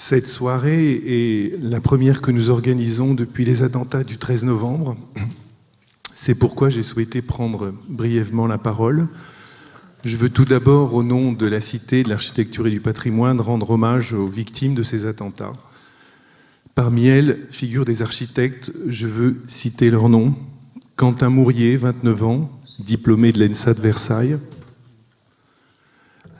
Cette soirée est la première que nous organisons depuis les attentats du 13 novembre. C'est pourquoi j'ai souhaité prendre brièvement la parole. Je veux tout d'abord, au nom de la Cité de l'Architecture et du Patrimoine, rendre hommage aux victimes de ces attentats. Parmi elles figurent des architectes, je veux citer leurs noms. Quentin Mourier, 29 ans, diplômé de l'ENSA de Versailles.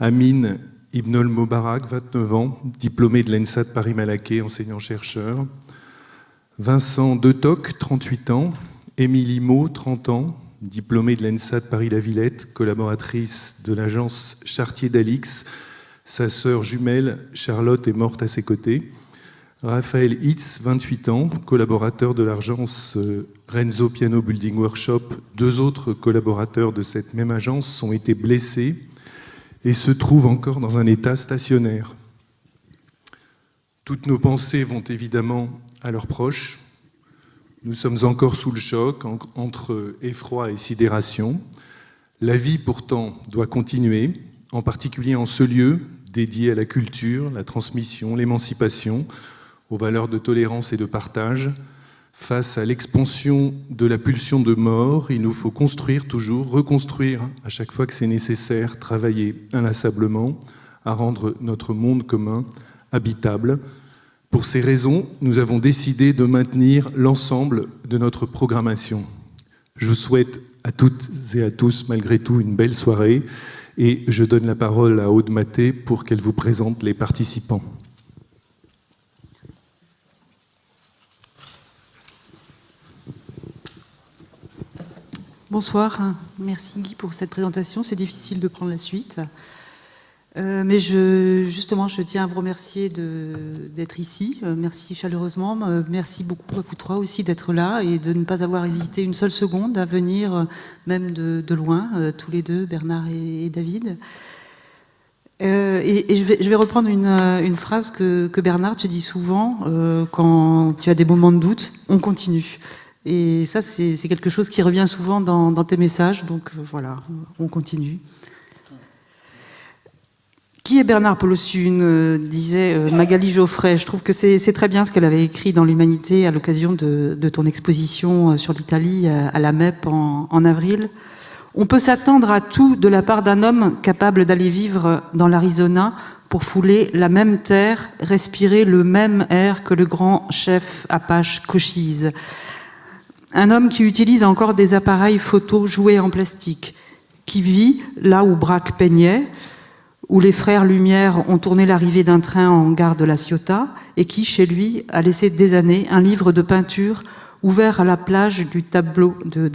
Amine Ibn Mobarak, 29 ans, diplômé de l'ENSA de Paris-Malaquais, enseignant-chercheur. Vincent Detoc, 38 ans. Émilie Maud, 30 ans, diplômée de l'ENSA de Paris-la-Villette, collaboratrice de l'agence Chartier-Dalix. Sa sœur jumelle, Charlotte, est morte à ses côtés. Raphaël Hitz, 28 ans, collaborateur de l'agence Renzo Piano Building Workshop. Deux autres collaborateurs de cette même agence ont été blessés et se trouvent encore dans un état stationnaire. Toutes nos pensées vont évidemment à leurs proches. Nous sommes encore sous le choc, entre effroi et sidération. La vie, pourtant, doit continuer, en particulier en ce lieu dédié à la culture, la transmission, l'émancipation, aux valeurs de tolérance et de partage. Face à l'expansion de la pulsion de mort, il nous faut construire toujours, reconstruire à chaque fois que c'est nécessaire, travailler inlassablement à rendre notre monde commun habitable. Pour ces raisons, nous avons décidé de maintenir l'ensemble de notre programmation. Je vous souhaite à toutes et à tous, malgré tout, une belle soirée et je donne la parole à Aude Maté pour qu'elle vous présente les participants. Bonsoir, merci Guy pour cette présentation. C'est difficile de prendre la suite. Mais justement, je tiens à vous remercier d'être ici. Merci chaleureusement. Merci beaucoup à vous trois aussi d'être là et de ne pas avoir hésité une seule seconde à venir, même de loin, tous les deux, Bernard et David. Et je vais reprendre une phrase que Bernard, tu dis souvent, quand tu as des moments de doute, on continue. Et ça, c'est quelque chose qui revient souvent dans tes messages. Donc voilà, on continue. Qui est Bernard Polossune, disait Magali Geoffrey. Je trouve que c'est très bien ce qu'elle avait écrit dans l'Humanité à l'occasion de ton exposition sur l'Italie à la MEP en avril. On peut s'attendre à tout de la part d'un homme capable d'aller vivre dans l'Arizona pour fouler la même terre, respirer le même air que le grand chef Apache Cochise. Un homme qui utilise encore des appareils photo joués en plastique, qui vit là où Braque peignait, où les frères Lumière ont tourné l'arrivée d'un train en gare de La Ciotat, et qui, chez lui, a laissé des années un livre de peinture ouvert à la plage du tableau de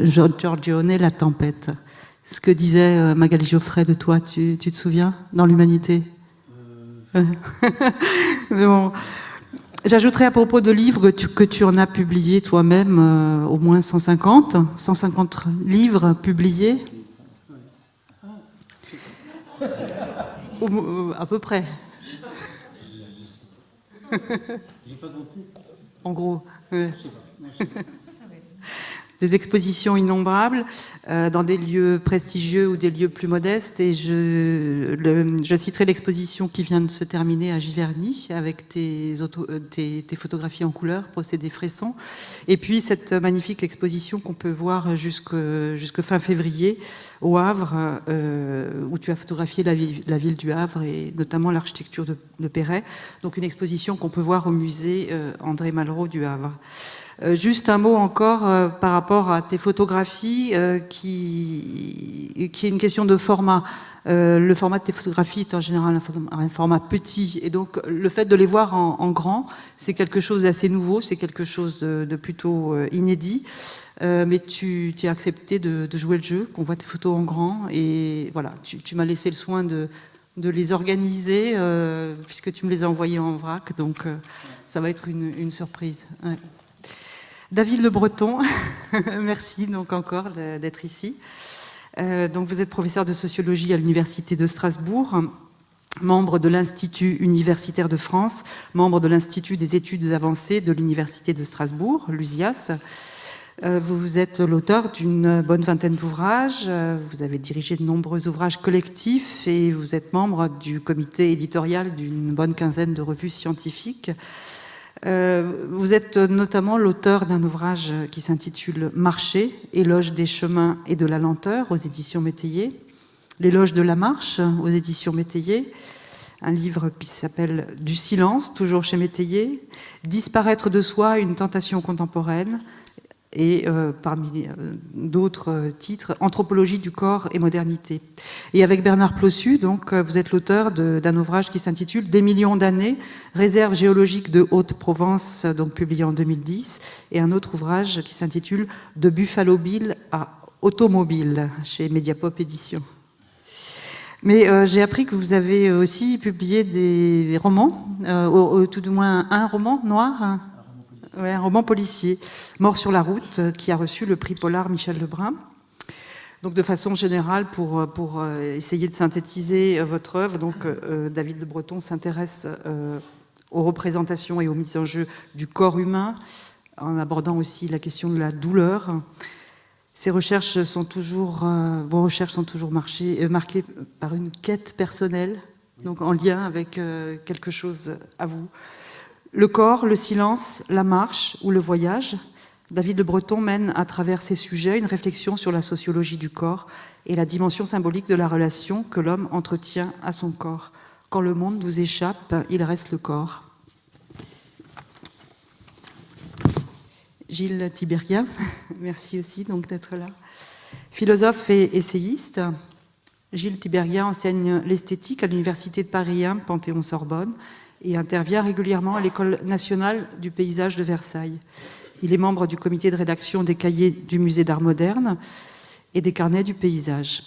Giorgione, La Tempête. Ce que disait Magali Geoffrey de toi, tu te souviens, dans l'Humanité? Mais bon... J'ajouterai à propos de livres que tu en as publié toi-même au moins 150 livres publiés. À peu près. J'ai pas compté. En gros. Des expositions innombrables dans des lieux prestigieux ou des lieux plus modestes. Et je citerai l'exposition qui vient de se terminer à Giverny avec tes photographies en couleur, procédé Fresson. Et puis cette magnifique exposition qu'on peut voir jusque fin février au Havre, où tu as photographié la ville du Havre et notamment l'architecture de Perret. Donc une exposition qu'on peut voir au musée André Malraux du Havre. Juste un mot encore par rapport à tes photographies, qui est une question de format. Le format de tes photographies est en général un format petit, et donc le fait de les voir en grand, c'est quelque chose d'assez nouveau, c'est quelque chose de plutôt inédit. Mais tu as accepté de jouer le jeu, qu'on voit tes photos en grand, et voilà, tu m'as laissé le soin de les organiser, puisque tu me les as envoyés en vrac, donc ça va être une surprise. Ouais. David Le Breton, merci donc encore d'être ici. Donc vous êtes professeur de sociologie à l'Université de Strasbourg, membre de l'Institut universitaire de France, membre de l'Institut des études avancées de l'Université de Strasbourg, l'USIAS. Vous êtes l'auteur d'une bonne vingtaine d'ouvrages, vous avez dirigé de nombreux ouvrages collectifs et vous êtes membre du comité éditorial d'une bonne quinzaine de revues scientifiques. Vous êtes notamment l'auteur d'un ouvrage qui s'intitule « Marcher, éloge des chemins et de la lenteur » aux éditions Métayer, « L'éloge de la marche » aux éditions Métayer, un livre qui s'appelle « Du silence », toujours chez Métayer, « Disparaître de soi, une tentation contemporaine » et parmi d'autres titres, Anthropologie du corps et modernité. Et avec Bernard Plossu, donc, vous êtes l'auteur d'un ouvrage qui s'intitule Des millions d'années, réserve géologique de Haute-Provence, donc publié en 2010, et un autre ouvrage qui s'intitule De Buffalo Bill à Automobile, chez Mediapop Éditions. Mais j'ai appris que vous avez aussi publié des romans, tout du moins un roman noir. Ouais, un roman policier, Mort sur la route, qui a reçu le prix Polar Michel Lebrun. Donc, de façon générale, pour essayer de synthétiser votre œuvre, donc, David Le Breton s'intéresse aux représentations et aux mises en jeu du corps humain, en abordant aussi la question de la douleur. Vos recherches sont toujours marquées par une quête personnelle, donc en lien avec quelque chose à vous. Le corps, le silence, la marche ou le voyage, David Le Breton mène à travers ces sujets une réflexion sur la sociologie du corps et la dimension symbolique de la relation que l'homme entretient à son corps. Quand le monde vous échappe, il reste le corps. Gilles Tiberghien, merci aussi donc d'être là. Philosophe et essayiste, Gilles Tiberghien enseigne l'esthétique à l'Université de Paris 1, Panthéon-Sorbonne, et intervient régulièrement à l'École nationale du paysage de Versailles. Il est membre du comité de rédaction des cahiers du Musée d'art moderne et des carnets du paysage.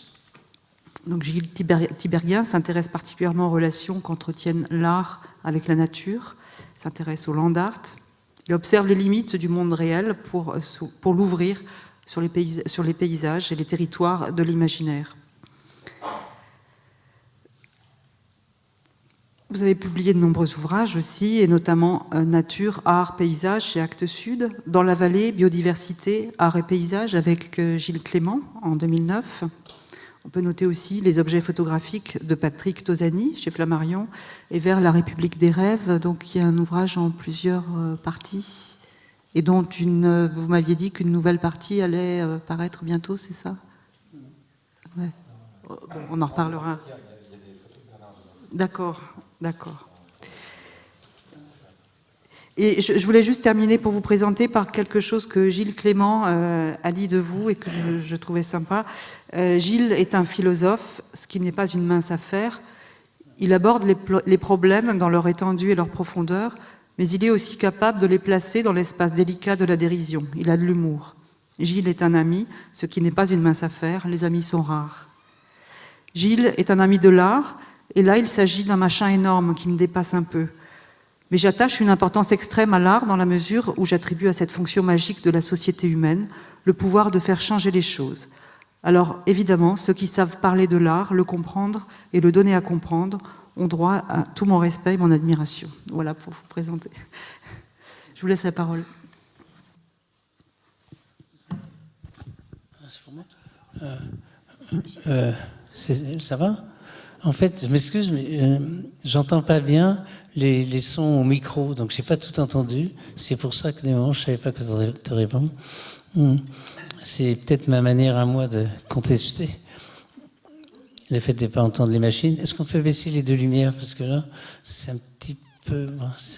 Donc Gilles Tiberghien s'intéresse particulièrement aux relations qu'entretiennent l'art avec la nature, s'intéresse au land art. Il observe les limites du monde réel pour l'ouvrir sur les paysages et les territoires de l'imaginaire. Vous avez publié de nombreux ouvrages aussi, et notamment Nature, Art, Paysage chez Actes Sud, Dans la vallée, Biodiversité, Art et Paysage avec Gilles Clément en 2009. On peut noter aussi Les objets photographiques de Patrick Tosani chez Flammarion et Vers la République des rêves, donc il y a un ouvrage en plusieurs parties et dont vous m'aviez dit qu'une nouvelle partie allait paraître bientôt, c'est ça? Ouais. Bon, on en reparlera. D'accord. D'accord. Et je voulais juste terminer pour vous présenter par quelque chose que Gilles Clément a dit de vous et que je trouvais sympa. Gilles est un philosophe, ce qui n'est pas une mince affaire. Il aborde les problèmes dans leur étendue et leur profondeur, mais il est aussi capable de les placer dans l'espace délicat de la dérision. Il a de l'humour. Gilles est un ami, ce qui n'est pas une mince affaire. Les amis sont rares. Gilles est un ami de l'art, et là, il s'agit d'un machin énorme qui me dépasse un peu. Mais j'attache une importance extrême à l'art dans la mesure où j'attribue à cette fonction magique de la société humaine le pouvoir de faire changer les choses. Alors, évidemment, ceux qui savent parler de l'art, le comprendre et le donner à comprendre ont droit à tout mon respect et mon admiration. Voilà pour vous présenter. Je vous laisse la parole. Ça va ? En fait, je m'excuse, mais j'entends pas bien les sons au micro, donc j'ai pas tout entendu. C'est pour ça que des moments, je savais pas quoi te répondre. C'est peut-être ma manière à moi de contester le fait de ne pas entendre les machines. Est-ce qu'on peut baisser les deux lumières? Parce que là, c'est un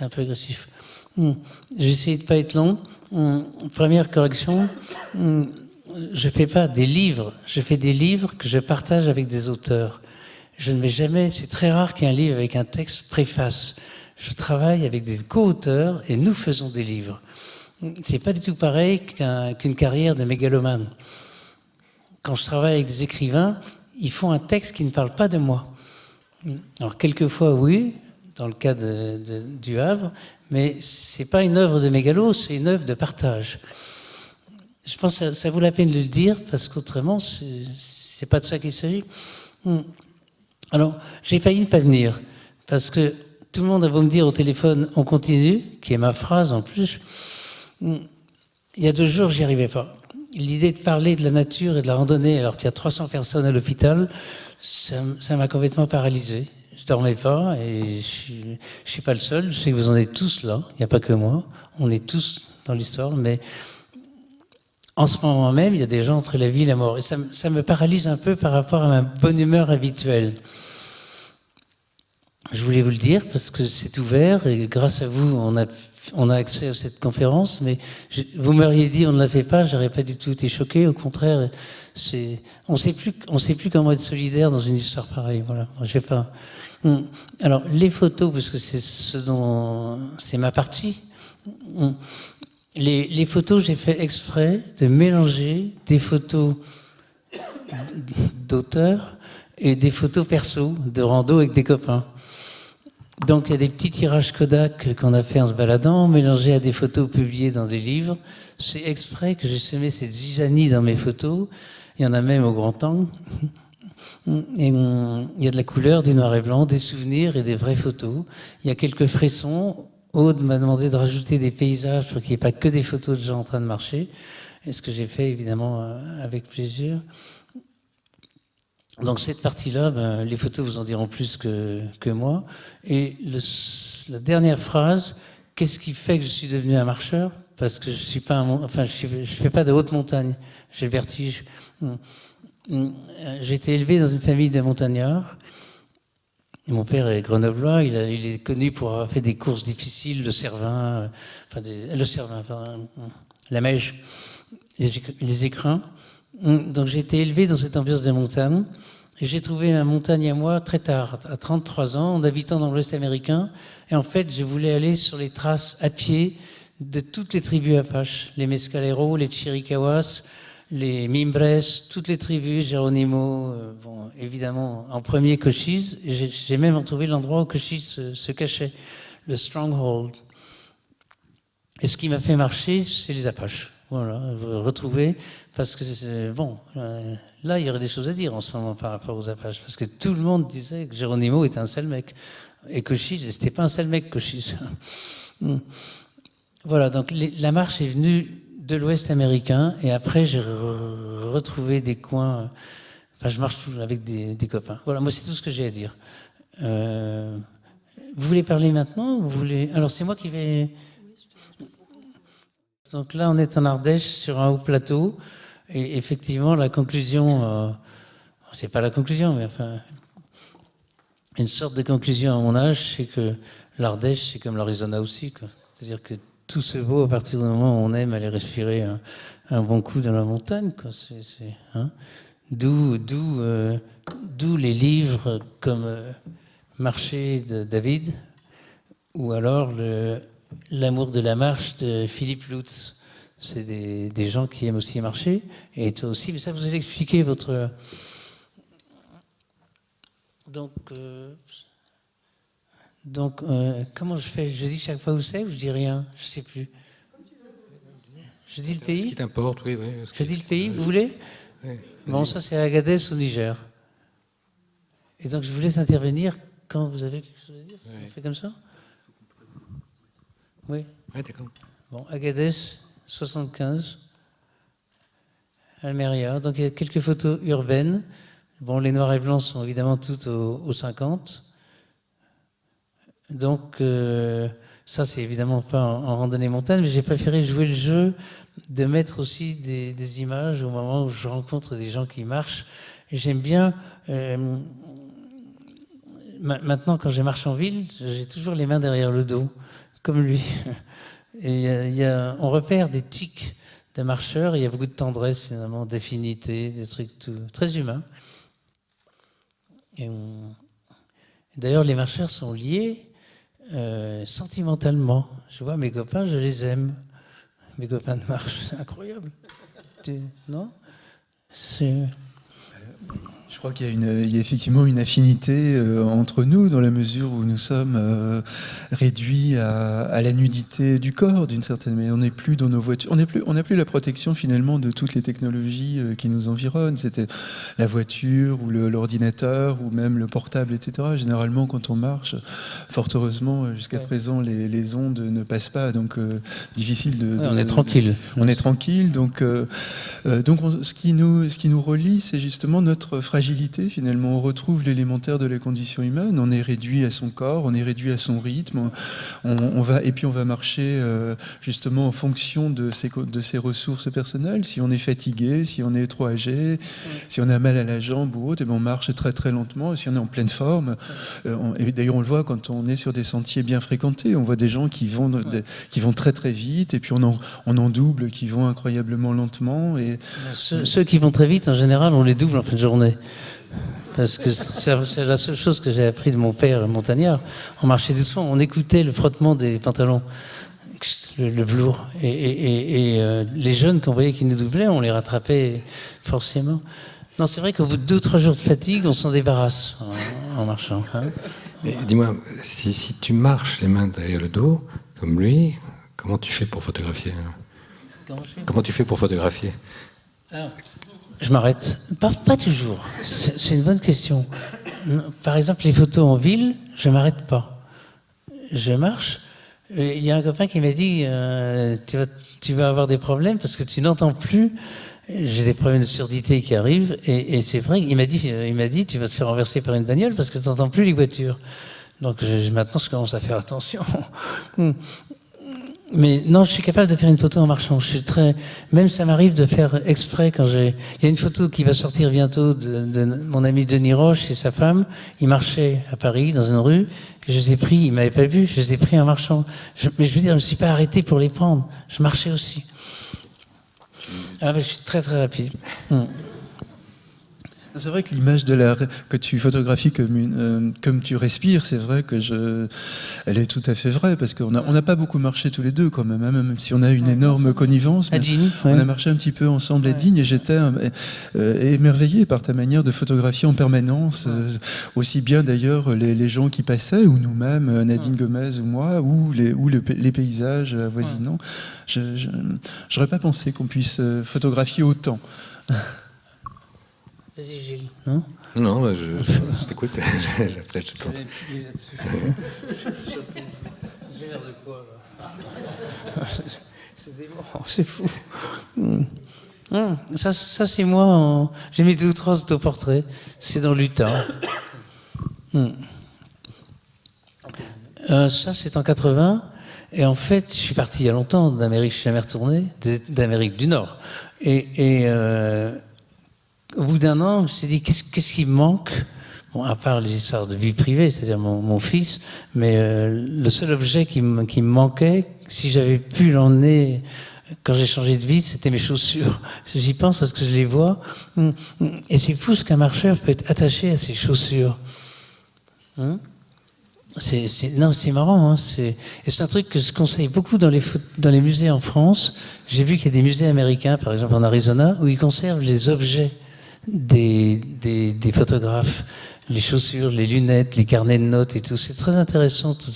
peu agressif. J'ai essayé de pas être long. Première correction, je fais pas des livres, je fais des livres que je partage avec des auteurs. Je ne mets jamais, c'est très rare qu'il y ait un livre avec un texte préface. Je travaille avec des co-auteurs et nous faisons des livres. C'est pas du tout pareil qu'une carrière de mégalomane. Quand je travaille avec des écrivains, ils font un texte qui ne parle pas de moi. Alors quelquefois oui, dans le cas du Havre, mais c'est pas une œuvre de mégalo, c'est une œuvre de partage. Je pense que ça vaut la peine de le dire parce qu'autrement c'est pas de ça qu'il s'agit. Alors, j'ai failli ne pas venir, parce que tout le monde a beau me dire au téléphone « on continue », qui est ma phrase en plus, Il y a 2 jours, j'y arrivais pas. L'idée de parler de la nature et de la randonnée alors qu'il y a 300 personnes à l'hôpital, ça m'a complètement paralysé. Je dormais pas et je suis pas le seul. Je sais que vous en êtes tous là. Il n'y a pas que moi. On est tous dans l'histoire, mais en ce moment même, il y a des gens entre la vie et la mort. Et ça me paralyse un peu par rapport à ma bonne humeur habituelle. Je voulais vous le dire parce que c'est ouvert et grâce à vous, on a accès à cette conférence. Mais vous m'auriez dit on ne la fait pas, j'aurais pas du tout été choqué. Au contraire, on sait plus comment être solidaire dans une histoire pareille. Voilà, je sais pas. Alors les photos, parce que c'est ma partie. Les photos, j'ai fait exprès de mélanger des photos d'auteurs et des photos perso de rando avec des copains. Donc il y a des petits tirages Kodak qu'on a fait en se baladant, mélangés à des photos publiées dans des livres. C'est exprès que j'ai semé cette zizanie dans mes photos. Il y en a même au grand angle. Et il y a de la couleur, du noir et blanc, des souvenirs et des vraies photos. Il y a quelques frissons. Aude m'a demandé de rajouter des paysages pour qu'il n'y ait pas que des photos de gens en train de marcher. Et ce que j'ai fait évidemment avec plaisir. Donc cette partie-là, les photos vous en diront plus que moi. Et la dernière phrase, qu'est-ce qui fait que je suis devenu un marcheur? Parce que je suis pas je fais pas de haute montagne. J'ai le vertige. J'ai été élevé dans une famille de montagnards. Et mon père est grenoblois. Il est connu pour avoir fait des courses difficiles, le Cervin, la Mèche, les écrins. Donc j'ai été élevé dans cette ambiance de montagne. Et j'ai trouvé ma montagne à moi très tard, à 33 ans, en habitant dans l'Ouest américain. Et en fait, je voulais aller sur les traces à pied de toutes les tribus Apaches, les Mescaleros, les Chiricahuas, les Mimbres, toutes les tribus, Geronimo, évidemment, en premier Cochise. J'ai même retrouvé l'endroit où Cochise se cachait, le Stronghold. Et ce qui m'a fait marcher, c'est les Apaches. Voilà, retrouver, parce que là, il y aurait des choses à dire en ce moment par rapport aux Apaches, parce que tout le monde disait que Geronimo était un sale mec, et Cochise, c'était pas un sale mec, Cochise. Voilà, donc la marche est venue de l'Ouest américain, et après j'ai retrouvé des coins. Enfin, je marche toujours avec des copains. Voilà, moi c'est tout ce que j'ai à dire. Vous voulez parler maintenant? Alors c'est moi qui vais. Donc là, on est en Ardèche, sur un haut plateau, et effectivement, la conclusion, c'est pas la conclusion, mais enfin, une sorte de conclusion à mon âge, c'est que l'Ardèche, c'est comme l'Arizona aussi, quoi. C'est-à-dire que tout se vaut à partir du moment où on aime aller respirer un bon coup dans la montagne, quoi. D'où les livres comme Marcher de David, ou alors L'amour de la marche de Philippe Lutz. C'est des gens qui aiment aussi marcher. Et toi aussi, mais ça, vous allez expliquer votre. Donc, comment je fais? Je dis chaque fois où c'est ou je dis rien? Je ne sais plus. Je dis le pays? Ce qui t'importe, oui. Je dis le pays, vous voulez? Oui. Bon, ça, c'est Agadez au Niger. Et donc, je vous laisse intervenir quand vous avez quelque chose à dire. On fait comme ça? Oui. Oui, d'accord. Bon, Agadez, 75. Almeria. Donc il y a quelques photos urbaines. Bon, les noirs et blancs sont évidemment toutes au 50. Donc ça, c'est évidemment pas en randonnée montagne, mais j'ai préféré jouer le jeu de mettre aussi des images au moment où je rencontre des gens qui marchent. Et j'aime bien. Maintenant, quand je marche en ville, j'ai toujours les mains derrière le dos, comme lui. Et on repère des tics de marcheurs. Il y a beaucoup de tendresse, finalement, d'affinité, des trucs très humains. D'ailleurs, les marcheurs sont liés sentimentalement. Je vois mes copains, je les aime. Mes copains de marche, c'est incroyable. Non? C'est... Je crois qu'il y a effectivement une affinité entre nous, dans la mesure où nous sommes réduits à la nudité du corps, d'une certaine manière. On n'est plus dans nos voitures, on n'a plus la protection finalement de toutes les technologies qui nous environnent. C'était la voiture ou l'ordinateur ou même le portable, etc. Généralement, quand on marche, fort heureusement, jusqu'à présent, les ondes ne passent pas, donc difficile de... Ouais, on est tranquille. On est tranquille, donc ce qui nous relie, c'est justement notre fragilité. Finalement, on retrouve l'élémentaire de la condition humaine. On est réduit à son corps, on est réduit à son rythme. On va marcher justement en fonction de ses ressources personnelles. Si on est fatigué, si on est trop âgé, si on a mal à la jambe ou autre, on marche très très lentement. Et si on est en pleine forme, et d'ailleurs on le voit quand on est sur des sentiers bien fréquentés, on voit des gens qui vont très très vite, et puis on en double qui vont incroyablement lentement. Et ceux qui vont très vite, en général, on les double en fin de journée. Parce que c'est la seule chose que j'ai appris de mon père montagnard. On marchait doucement, on écoutait le frottement des pantalons, le velours. Et les jeunes qu'on voyait qui nous doublaient, on les rattrapait forcément. Non, c'est vrai qu'au bout de 2 ou 3 jours de fatigue, on s'en débarrasse en marchant. Hein. Dis-moi, si tu marches les mains derrière le dos, comme lui, comment tu fais pour photographier? Comment tu fais pour photographier? Je m'arrête. Pas toujours. C'est une bonne question. Par exemple, les photos en ville, je ne m'arrête pas. Je marche. Il y a un copain qui m'a dit tu vas avoir des problèmes parce que tu n'entends plus. J'ai des problèmes de surdité qui arrivent. Et c'est vrai, il m'a dit tu vas te faire renverser par une bagnole parce que tu n'entends plus les voitures. Donc maintenant, je commence à faire attention. Mais non, je suis capable de faire une photo en marchant. Même ça m'arrive de faire exprès quand il y a une photo qui va sortir bientôt de mon ami Denis Roche et sa femme. Ils marchaient à Paris, dans une rue. Et je les ai pris, ils m'avaient pas vu, je les ai pris en marchant. Mais je veux dire, je me suis pas arrêté pour les prendre. Je marchais aussi. Je suis très très rapide. C'est vrai que l'image que tu photographies comme tu respires, c'est vrai que elle est tout à fait vraie, parce qu'on n'a pas beaucoup marché tous les deux quand même, hein, même si on a une énorme connivence. À Digne, on a marché un petit peu ensemble à Digne, et j'étais émerveillé par ta manière de photographier en permanence, aussi bien d'ailleurs les gens qui passaient, ou nous-mêmes, Nadine Gomez ou moi, ou les paysages avoisinants. J'aurais pas pensé qu'on puisse photographier autant. Vas-y, Gilles. Non, non, je t'écoute. Après, je tente. J'ai l'air de quoi, là? C'est dément, c'est fou. Ça c'est moi. J'ai mis 2 ou 3 autoportraits. C'est dans l'Utah. Ça, c'est en 80. Et en fait, je suis parti il y a longtemps d'Amérique. Je suis jamais retourné, d'Amérique du Nord. Et au bout d'1 an, je me suis dit, qu'est-ce qui me manque? Bon, à part les histoires de vie privée, c'est-à-dire mon fils, mais le seul objet qui me manquait, si j'avais pu l'emmener quand j'ai changé de vie, c'était mes chaussures. J'y pense parce que je les vois. Et c'est fou ce qu'un marcheur peut être attaché à ses chaussures. C'est marrant. Hein, et c'est un truc que je conseille beaucoup dans les musées en France. J'ai vu qu'il y a des musées américains, par exemple en Arizona, où ils conservent les objets des photographes, les chaussures, les lunettes, les carnets de notes et tout. C'est très intéressant, toutes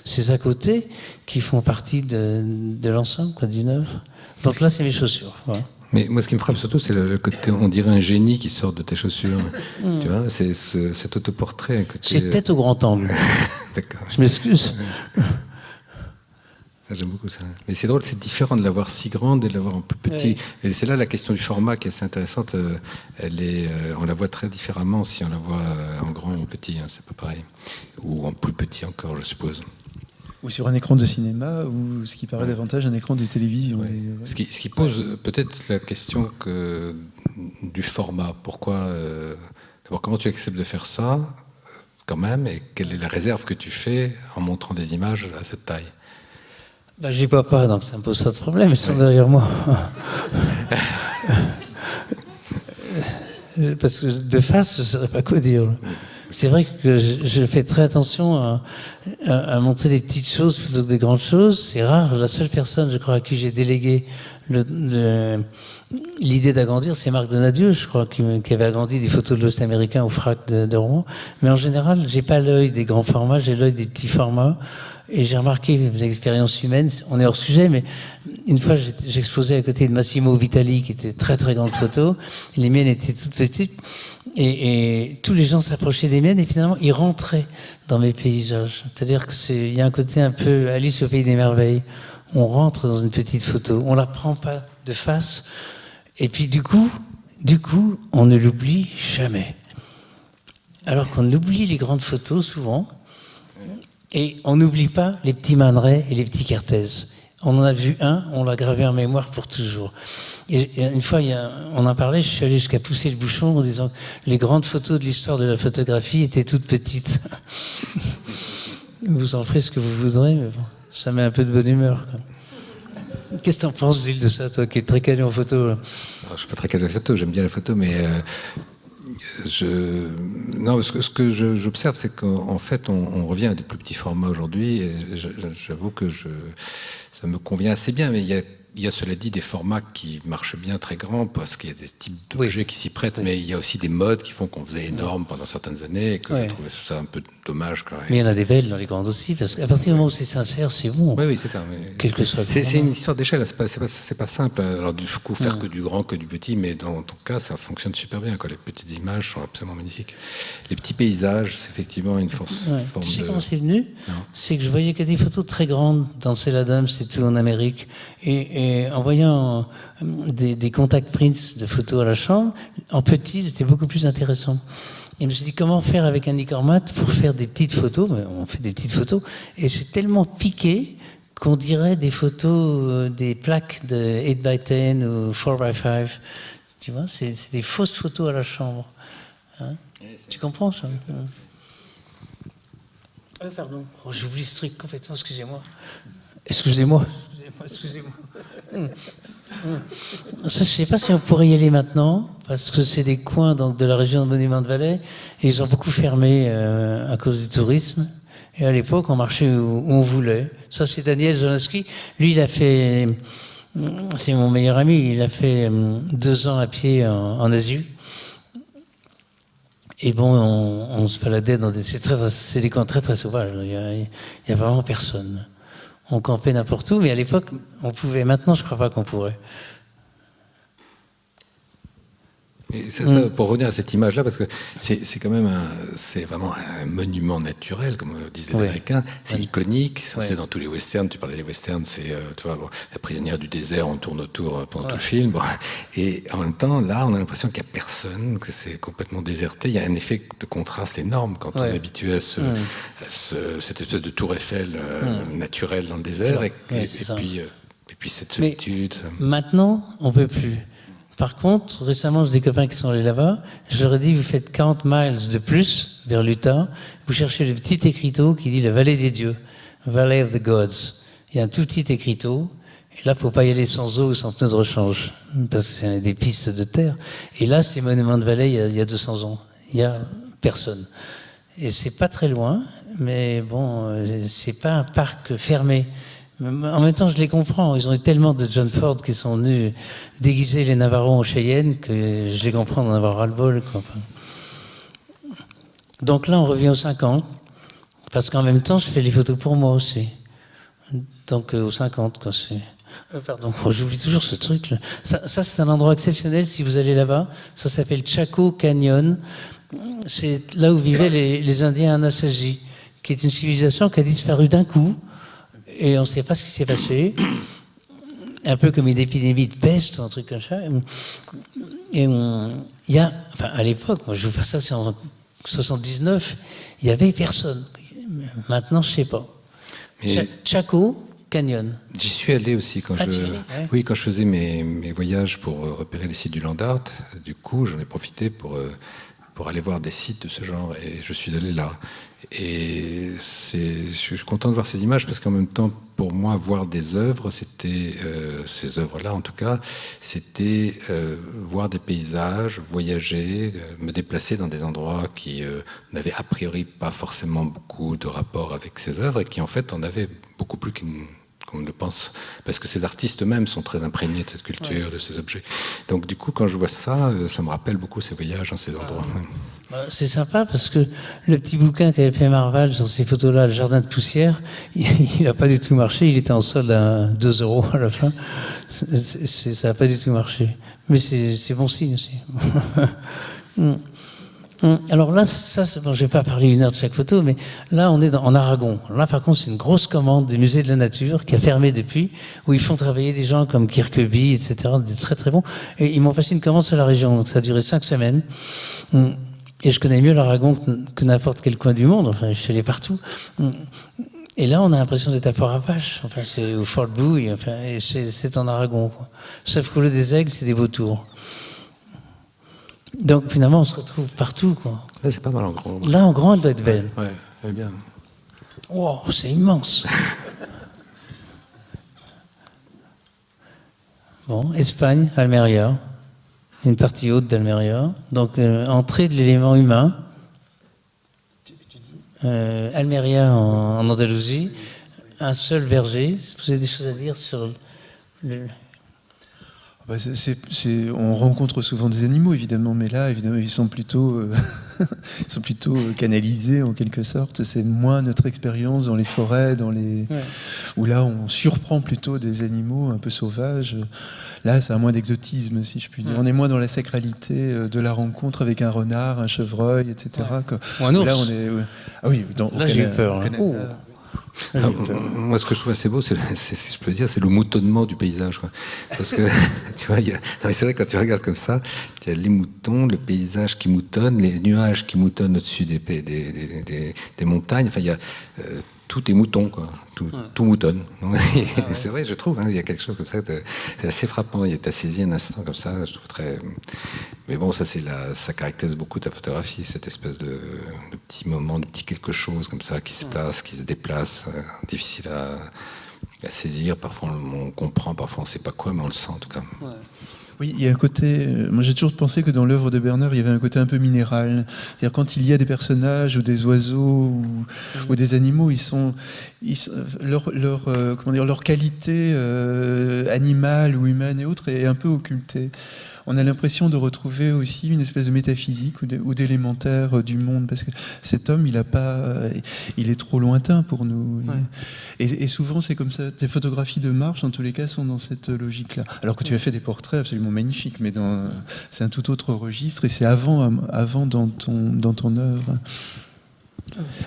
ces à côté qui font partie de l'ensemble, d'une œuvre. Donc là, c'est mes chaussures. Voilà. Mais moi, ce qui me frappe surtout, c'est le côté, on dirait un génie qui sort de tes chaussures. Tu vois, c'est cet autoportrait. Un côté... C'est peut-être au grand angle. D'accord. Je m'excuse. J'aime beaucoup ça. Mais c'est drôle, c'est différent de l'avoir si grande et de l'avoir en plus petit. Oui. Et c'est là la question du format qui est assez intéressante. On la voit très différemment si on la voit en grand ou en petit. Hein, c'est pas pareil. Ou en plus petit encore, je suppose. Ou sur un écran de cinéma, ou ce qui paraît davantage un écran de télévision. Ouais. Ce qui pose peut-être la question du format. Pourquoi d'abord, comment tu acceptes de faire ça, quand même, et quelle est la réserve que tu fais en montrant des images à cette taille? J'y vois pas, donc ça me pose pas de problème, ils sont derrière moi. Parce que de face, je ne saurais pas quoi dire. C'est vrai que je fais très attention à montrer des petites choses plutôt que des grandes choses. C'est rare. La seule personne, je crois, à qui j'ai délégué l'idée d'agrandir, c'est Marc Donadieu, je crois, qui avait agrandi des photos de l'Ouest américain au FRAC de Rouen. Mais en général, j'ai pas l'œil des grands formats, j'ai l'œil des petits formats. Et j'ai remarqué les expériences humaines, on est hors sujet, mais une fois j'exposais à côté de Massimo Vitali, qui était très très grande photo, et les miennes étaient toutes petites, et tous les gens s'approchaient des miennes, et finalement ils rentraient dans mes paysages. C'est-à-dire qu'il y a un côté un peu Alice au pays des merveilles. On rentre dans une petite photo, on la prend pas de face, et puis du coup, on ne l'oublie jamais. Alors qu'on oublie les grandes photos souvent, et on n'oublie pas les petits Man Ray et les petits Kertész. On en a vu un, on l'a gravé en mémoire pour toujours. Et une fois, on en parlait, je suis allé jusqu'à pousser le bouchon en disant que les grandes photos de l'histoire de la photographie étaient toutes petites. Vous en ferez ce que vous voudrez, mais bon, ça met un peu de bonne humeur, quoi. Qu'est-ce que t'en penses, Gilles, de ça, toi, qui es très calé en photo? Alors, je suis pas très calé en photo, j'aime bien la photo, mais non, ce que j'observe, c'est qu'en fait, on revient à des plus petits formats aujourd'hui. Et j'avoue que ça me convient assez bien, mais il y a cela dit des formats qui marchent bien très grands parce qu'il y a des types d'objets qui s'y prêtent, mais il y a aussi des modes qui font qu'on faisait énorme pendant certaines années et que je trouvais ça un peu dommage. Quand même. Mais il y en a des belles dans les grandes aussi, parce qu'à partir du moment où c'est sincère, c'est bon. Oui, c'est ça. Mais quel que soit. C'est une histoire d'échelle, c'est pas simple. Alors du coup, faire que du grand, que du petit, mais dans ton cas, ça fonctionne super bien. Les petites images sont absolument magnifiques. Les petits paysages, c'est effectivement une forme tu sais comment c'est venu? C'est que je voyais que des photos très grandes dans Céladum, c'était tout en Amérique, et en voyant des contact prints de photos à la chambre, en petit, c'était beaucoup plus intéressant. Et je me suis dit, comment faire avec un Nicormat pour faire des petites photos? On fait des petites photos, et c'est tellement piqué qu'on dirait des photos, des plaques de 8x10 ou 4x5. Tu vois, c'est des fausses photos à la chambre. Hein? Tu comprends ça? Pardon, j'oublie ce truc complètement, excusez-moi. Excusez-moi. Ça, je ne sais pas si on pourrait y aller maintenant, parce que c'est des coins donc, de la région de Monument-de-Vallée, et ils ont beaucoup fermé à cause du tourisme. Et à l'époque, on marchait où on voulait. Ça, c'est Daniel Zolaski. Lui, il a fait... C'est mon meilleur ami. Il a fait 2 ans à pied en Asie. Et bon, on se baladait dans c'est des coins très, très sauvages. Il y a vraiment personne. On campait n'importe où, mais à l'époque, on pouvait. Maintenant, je ne crois pas qu'on pourrait. Et ça, pour revenir à cette image-là, parce que c'est quand même c'est vraiment un monument naturel, comme disent les Américains. C'est iconique. C'est dans tous les westerns. Tu parlais des westerns, c'est tu vois, la prisonnière du désert. On tourne autour pendant tout le film. Bon. Et en même temps, là, on a l'impression qu'il n'y a personne, que c'est complètement déserté. Il y a un effet de contraste énorme quand on est habitué à cette espèce de tour Eiffel naturelle dans le désert, et puis cette solitude. Mais maintenant, on ne peut plus. Par contre, récemment, j'ai des copains qui sont allés là-bas. Je leur ai dit, vous faites 40 miles de plus vers l'Utah. Vous cherchez le petit écriteau qui dit la vallée des dieux, Valley of the Gods. Il y a un tout petit écriteau. Et là, il ne faut pas y aller sans eau ou sans pneus de rechange, parce que c'est des pistes de terre. Et là, c'est Monument-de-Vallée il y a 200 ans. Il n'y a personne. Et c'est pas très loin, mais bon, c'est pas un parc fermé. En même temps, je les comprends. Ils ont eu tellement de John Ford qui sont venus déguiser les Navarros en Cheyenne que je les comprends d'en avoir ras-le-bol. Enfin. Donc là, on revient aux 50, parce qu'en même temps, je fais les photos pour moi aussi. Donc aux 50, quoi. Pardon, j'oublie toujours ce truc-là. Ça, c'est un endroit exceptionnel si vous allez là-bas. Ça s'appelle Chaco Canyon. C'est là où vivaient les Indiens Anasazi, qui est une civilisation qui a disparu d'un coup. Et on ne sait pas ce qui s'est passé. Un peu comme une épidémie de peste ou un truc comme ça. Et il y a, enfin, à l'époque, moi je vous fais ça, c'est en 79, il n'y avait personne. Maintenant, je ne sais pas. Chaco Canyon. J'y suis allé aussi quand quand je faisais mes voyages pour repérer les sites du Land Art. Du coup, j'en ai profité pour aller voir des sites de ce genre, et je suis allé là. Et je suis content de voir ces images parce qu'en même temps, pour moi, voir des œuvres, c'était ces œuvres-là en tout cas, c'était voir des paysages, voyager, me déplacer dans des endroits qui n'avaient a priori pas forcément beaucoup de rapport avec ces œuvres et qui en fait en avaient beaucoup plus qu'on ne le pense, parce que ces artistes eux-mêmes sont très imprégnés de cette culture, de ces objets. Donc du coup, quand je vois ça, ça me rappelle beaucoup ces voyages dans ces endroits. C'est sympa parce que le petit bouquin qu'avait fait Marval sur ces photos-là, Le Jardin de poussière, il n'a pas du tout marché. Il était en solde à 2 € à la fin. Ça n'a pas du tout marché. Mais c'est bon signe aussi. Alors là, bon, je ne vais pas parler 1 heure de chaque photo, mais là, on est en Aragon. Alors là, par contre, c'est une grosse commande du musée de la nature qui a fermé depuis, où ils font travailler des gens comme Kirkeby, etc., des très très bons. Et ils m'ont passé une commande sur la région, donc ça a duré 5 semaines. Et je connais mieux l'Aragon que n'importe quel coin du monde. Enfin, je suis allé partout. Et là, on a l'impression d'être à Fort-Apache. Enfin, c'est au Fort Bouille. Enfin, et c'est en Aragon, quoi. Sauf qu'au lieu des aigles, c'est des vautours. Donc, finalement, on se retrouve partout, quoi. Là, c'est pas mal en grand. Là, en grand, elle doit être belle. Ouais, elle est bien. Wow, c'est immense. Bon, Espagne, Almeria. Une partie haute d'Almeria. Donc, entrée de l'élément humain. Almeria en Andalousie. Un seul verger. Vous avez des choses à dire sur le... On rencontre souvent des animaux, évidemment, mais là, évidemment, ils sont plutôt canalisés, en quelque sorte. C'est moins notre expérience dans les forêts, où là, on surprend plutôt des animaux un peu sauvages. Là, ça a moins d'exotisme, si je puis dire. On est moins dans la sacralité de la rencontre avec un renard, un chevreuil, etc. Ou un ours. Là, Ah oui, là, j'ai eu peur. Moi, ce que je trouve assez beau, si je peux dire, c'est le moutonnement du paysage, quoi. Parce que, tu vois, c'est vrai, quand tu regardes comme ça, il y a les moutons, le paysage qui moutonne, les nuages qui moutonnent au-dessus des montagnes. Enfin, il y a tout est mouton, quoi. Tout moutonne. C'est vrai, je trouve. Il y a quelque chose comme ça. C'est assez frappant. Il y a saisi un instant comme ça. Je trouve très. Mais bon, ça caractérise beaucoup ta photographie, cette espèce de petit moment, de petit quelque chose comme ça qui se place, qui se déplace, difficile à saisir. Parfois on comprend, parfois on ne sait pas quoi, mais on le sent en tout cas. Ouais. Oui, il y a un côté... Moi, j'ai toujours pensé que dans l'œuvre de Bernard, il y avait un côté un peu minéral. C'est-à-dire, quand il y a des personnages ou des oiseaux ou des animaux, leur qualité animale ou humaine et autres est un peu occultée. On a l'impression de retrouver aussi une espèce de métaphysique ou d'élémentaire du monde, parce que cet homme, il est trop lointain pour nous. Ouais. Et souvent, c'est comme ça. Tes photographies de marche, en tous les cas, sont dans cette logique-là. Alors que tu as fait des portraits absolument magnifiques, mais c'est un tout autre registre, et c'est avant dans ton œuvre.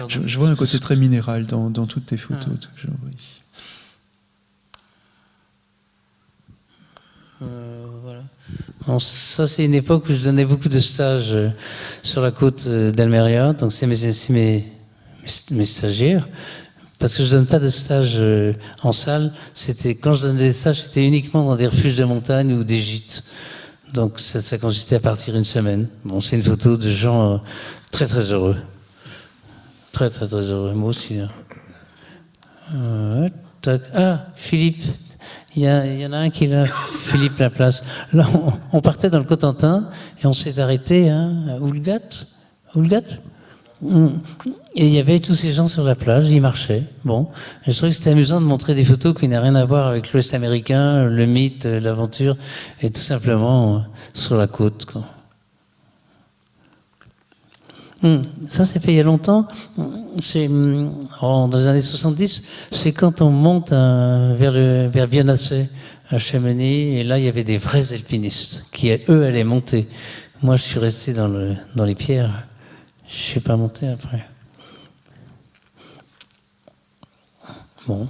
Je vois un côté très minéral dans toutes tes photos. Voilà. Bon, ça, c'est une époque où je donnais beaucoup de stages sur la côte d'Almeria. Donc, c'est mes stagiaires. Parce que je donne pas de stages en salle. Quand je donnais des stages, c'était uniquement dans des refuges de montagne ou des gîtes. Donc, ça consistait à partir 1 semaine. Bon, c'est une photo de gens très, très heureux. Très, très, très heureux. Moi aussi. Philippe. Il y en a un qui est là, Philippe Laplace. Là, on partait dans le Cotentin et on s'est arrêté à Oulgat. Et il y avait tous ces gens sur la plage, ils marchaient. Bon, et je trouvais que c'était amusant de montrer des photos qui n'avaient rien à voir avec l'Ouest américain, le mythe, l'aventure, et tout simplement sur la côte, quoi. Ça, c'est fait il y a longtemps. C'est dans les années 70. C'est quand on monte vers Vianacé, à Chamonix, et là, il y avait des vrais alpinistes qui, eux, allaient monter. Moi, je suis resté dans les pierres. Je ne suis pas monté après. Bon.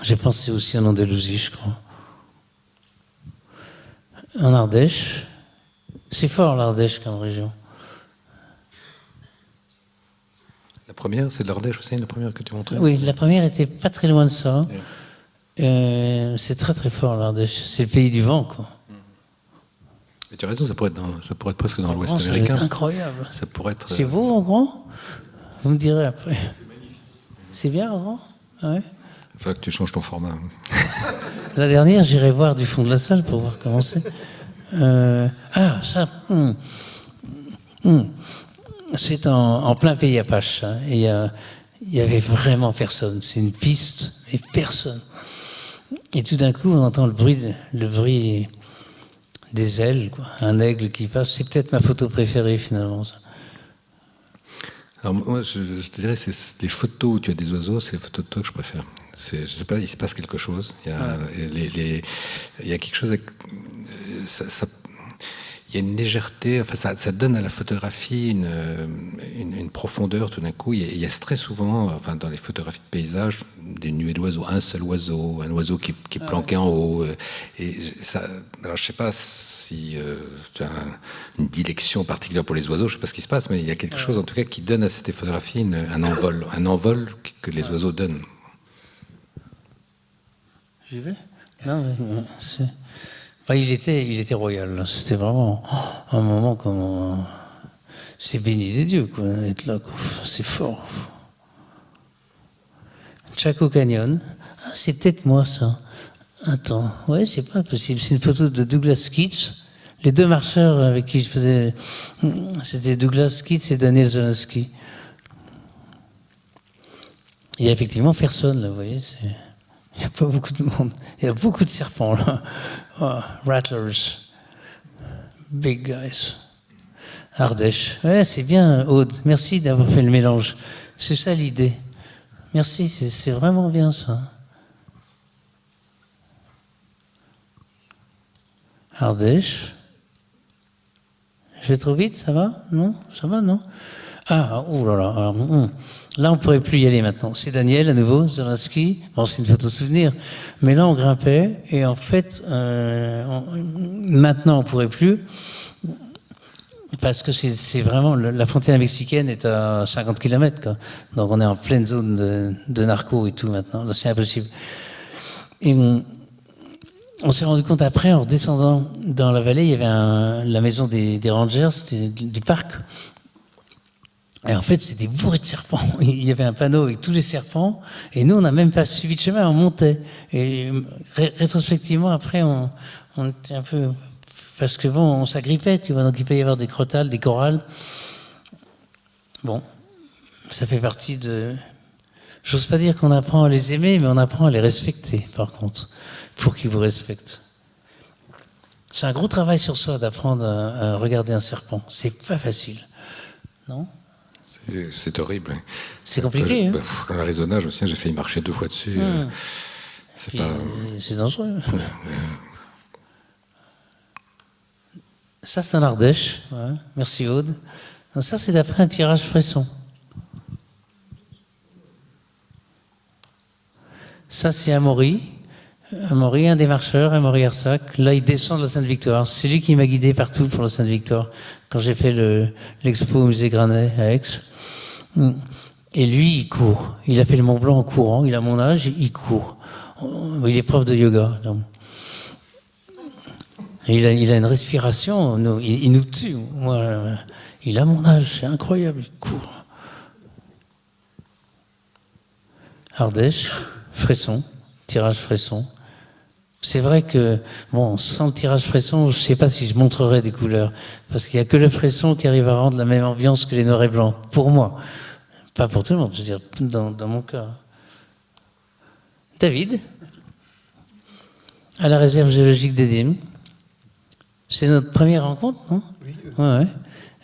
J'ai pensé aussi en Andalousie, je crois. En Ardèche. C'est fort l'Ardèche comme région. La première, c'est de l'Ardèche aussi, la première que tu montrais. Oui, la première était pas très loin de ça. C'est très très fort l'Ardèche. C'est le pays du vent, quoi. Mais tu as raison, ça pourrait être presque dans l'Ouest C'est américain. incroyable. Ça pourrait être. C'est beau en grand. Vous me direz après. C'est magnifique. C'est bien en grand. Ouais. Il faudra que tu changes ton format. La dernière, j'irai voir du fond de la salle pour voir comment c'est. Ça. C'est en plein pays Apache. Hein. Et il y avait vraiment personne. C'est une piste, mais personne. Et tout d'un coup, on entend le bruit des ailes, quoi. Un aigle qui passe. C'est peut-être ma photo préférée, finalement, ça. Alors moi, je te dirais, c'est les photos où tu as des oiseaux, c'est les photos de toi que je préfère. Je sais pas, il se passe quelque chose. Il y a quelque chose avec... il y a une légèreté, enfin, ça donne à la photographie une profondeur tout d'un coup. Il y a très souvent, enfin, dans les photographies de paysages, des nuées d'oiseaux, un seul oiseau, un oiseau qui est planqué en haut. Et ça, alors je sais pas si tu as une dilection particulière pour les oiseaux, je sais pas ce qui se passe, mais il y a quelque chose en tout cas qui donne à cette photographie un envol que les oiseaux donnent. J'y vais ? Non, mais c'est... Enfin, il était royal. C'était vraiment un moment comme... C'est béni des dieux, quoi, d'être là. Quoi. C'est fort. Chaco Canyon. Ah, c'est peut-être moi, ça. Attends. Ouais, c'est pas possible. C'est une photo de Douglas Keats. Les deux marcheurs avec qui je faisais... C'était Douglas Keats et Daniel Zolansky. Il y a effectivement personne, là, vous voyez. Il n'y a pas beaucoup de monde. Il y a beaucoup de serpents, là. Oh, rattlers. Big guys. Ardèche. Ouais, c'est bien, Aude. Merci d'avoir fait le mélange. C'est ça l'idée. Merci, c'est vraiment bien ça. Ardèche. Je vais trop vite, ça va? Non? Ça va, non? Ah, oh là là. Alors, là, on ne pourrait plus y aller maintenant. C'est Daniel, à nouveau, Zolansky. Bon, c'est une photo souvenir. Mais là, on grimpait. Et en fait, maintenant, on ne pourrait plus. Parce que c'est vraiment... La frontière mexicaine est à 50 km, quoi. Donc, on est en pleine zone de narco et tout, maintenant. Là, c'est impossible. Et on s'est rendu compte après, en redescendant dans la vallée, il y avait la maison des rangers, du parc. Et en fait, c'était bourré de serpents. Il y avait un panneau avec tous les serpents. Et nous, on n'a même pas suivi de chemin, on montait. Et rétrospectivement, après, on était un peu... Parce que bon, on s'agrippait, tu vois. Donc, il peut y avoir des crotales, des corals. Bon, ça fait partie de... J'ose pas dire qu'on apprend à les aimer, mais on apprend à les respecter, par contre, pour qu'ils vous respectent. C'est un gros travail sur soi d'apprendre à regarder un serpent. C'est pas facile, non ? C'est horrible. C'est compliqué. Hein. Dans l'Arizona, je me souviens, j'ai failli marcher 2 fois dessus. C'est dangereux. Ça, c'est un Ardèche. Ouais. Merci, Aude. Donc, ça, c'est d'après un tirage Fresson. Ça, c'est Amaury. Amaury, un des marcheurs, Amaury Arsac. Là, il descend de la Sainte-Victoire. C'est lui qui m'a guidé partout pour la Sainte-Victoire. Quand j'ai fait l'expo au musée Granet à Aix. Et lui, il court. Il a fait le Mont Blanc en courant. Il a mon âge, il court. Il est prof de yoga. Donc. Et il a une respiration. Il nous tue. Moi, il a mon âge, c'est incroyable. Il court. Ardèche, Fresson, tirage Fresson. C'est vrai que, bon, sans le tirage Fresson, je ne sais pas si je montrerais des couleurs. Parce qu'il n'y a que le Fresson qui arrive à rendre la même ambiance que les noirs et blancs. Pour moi. Pas pour tout le monde, je veux dire, dans mon cas. David, à la réserve géologique d'Edim. C'est notre première rencontre, non ? Oui. Ouais.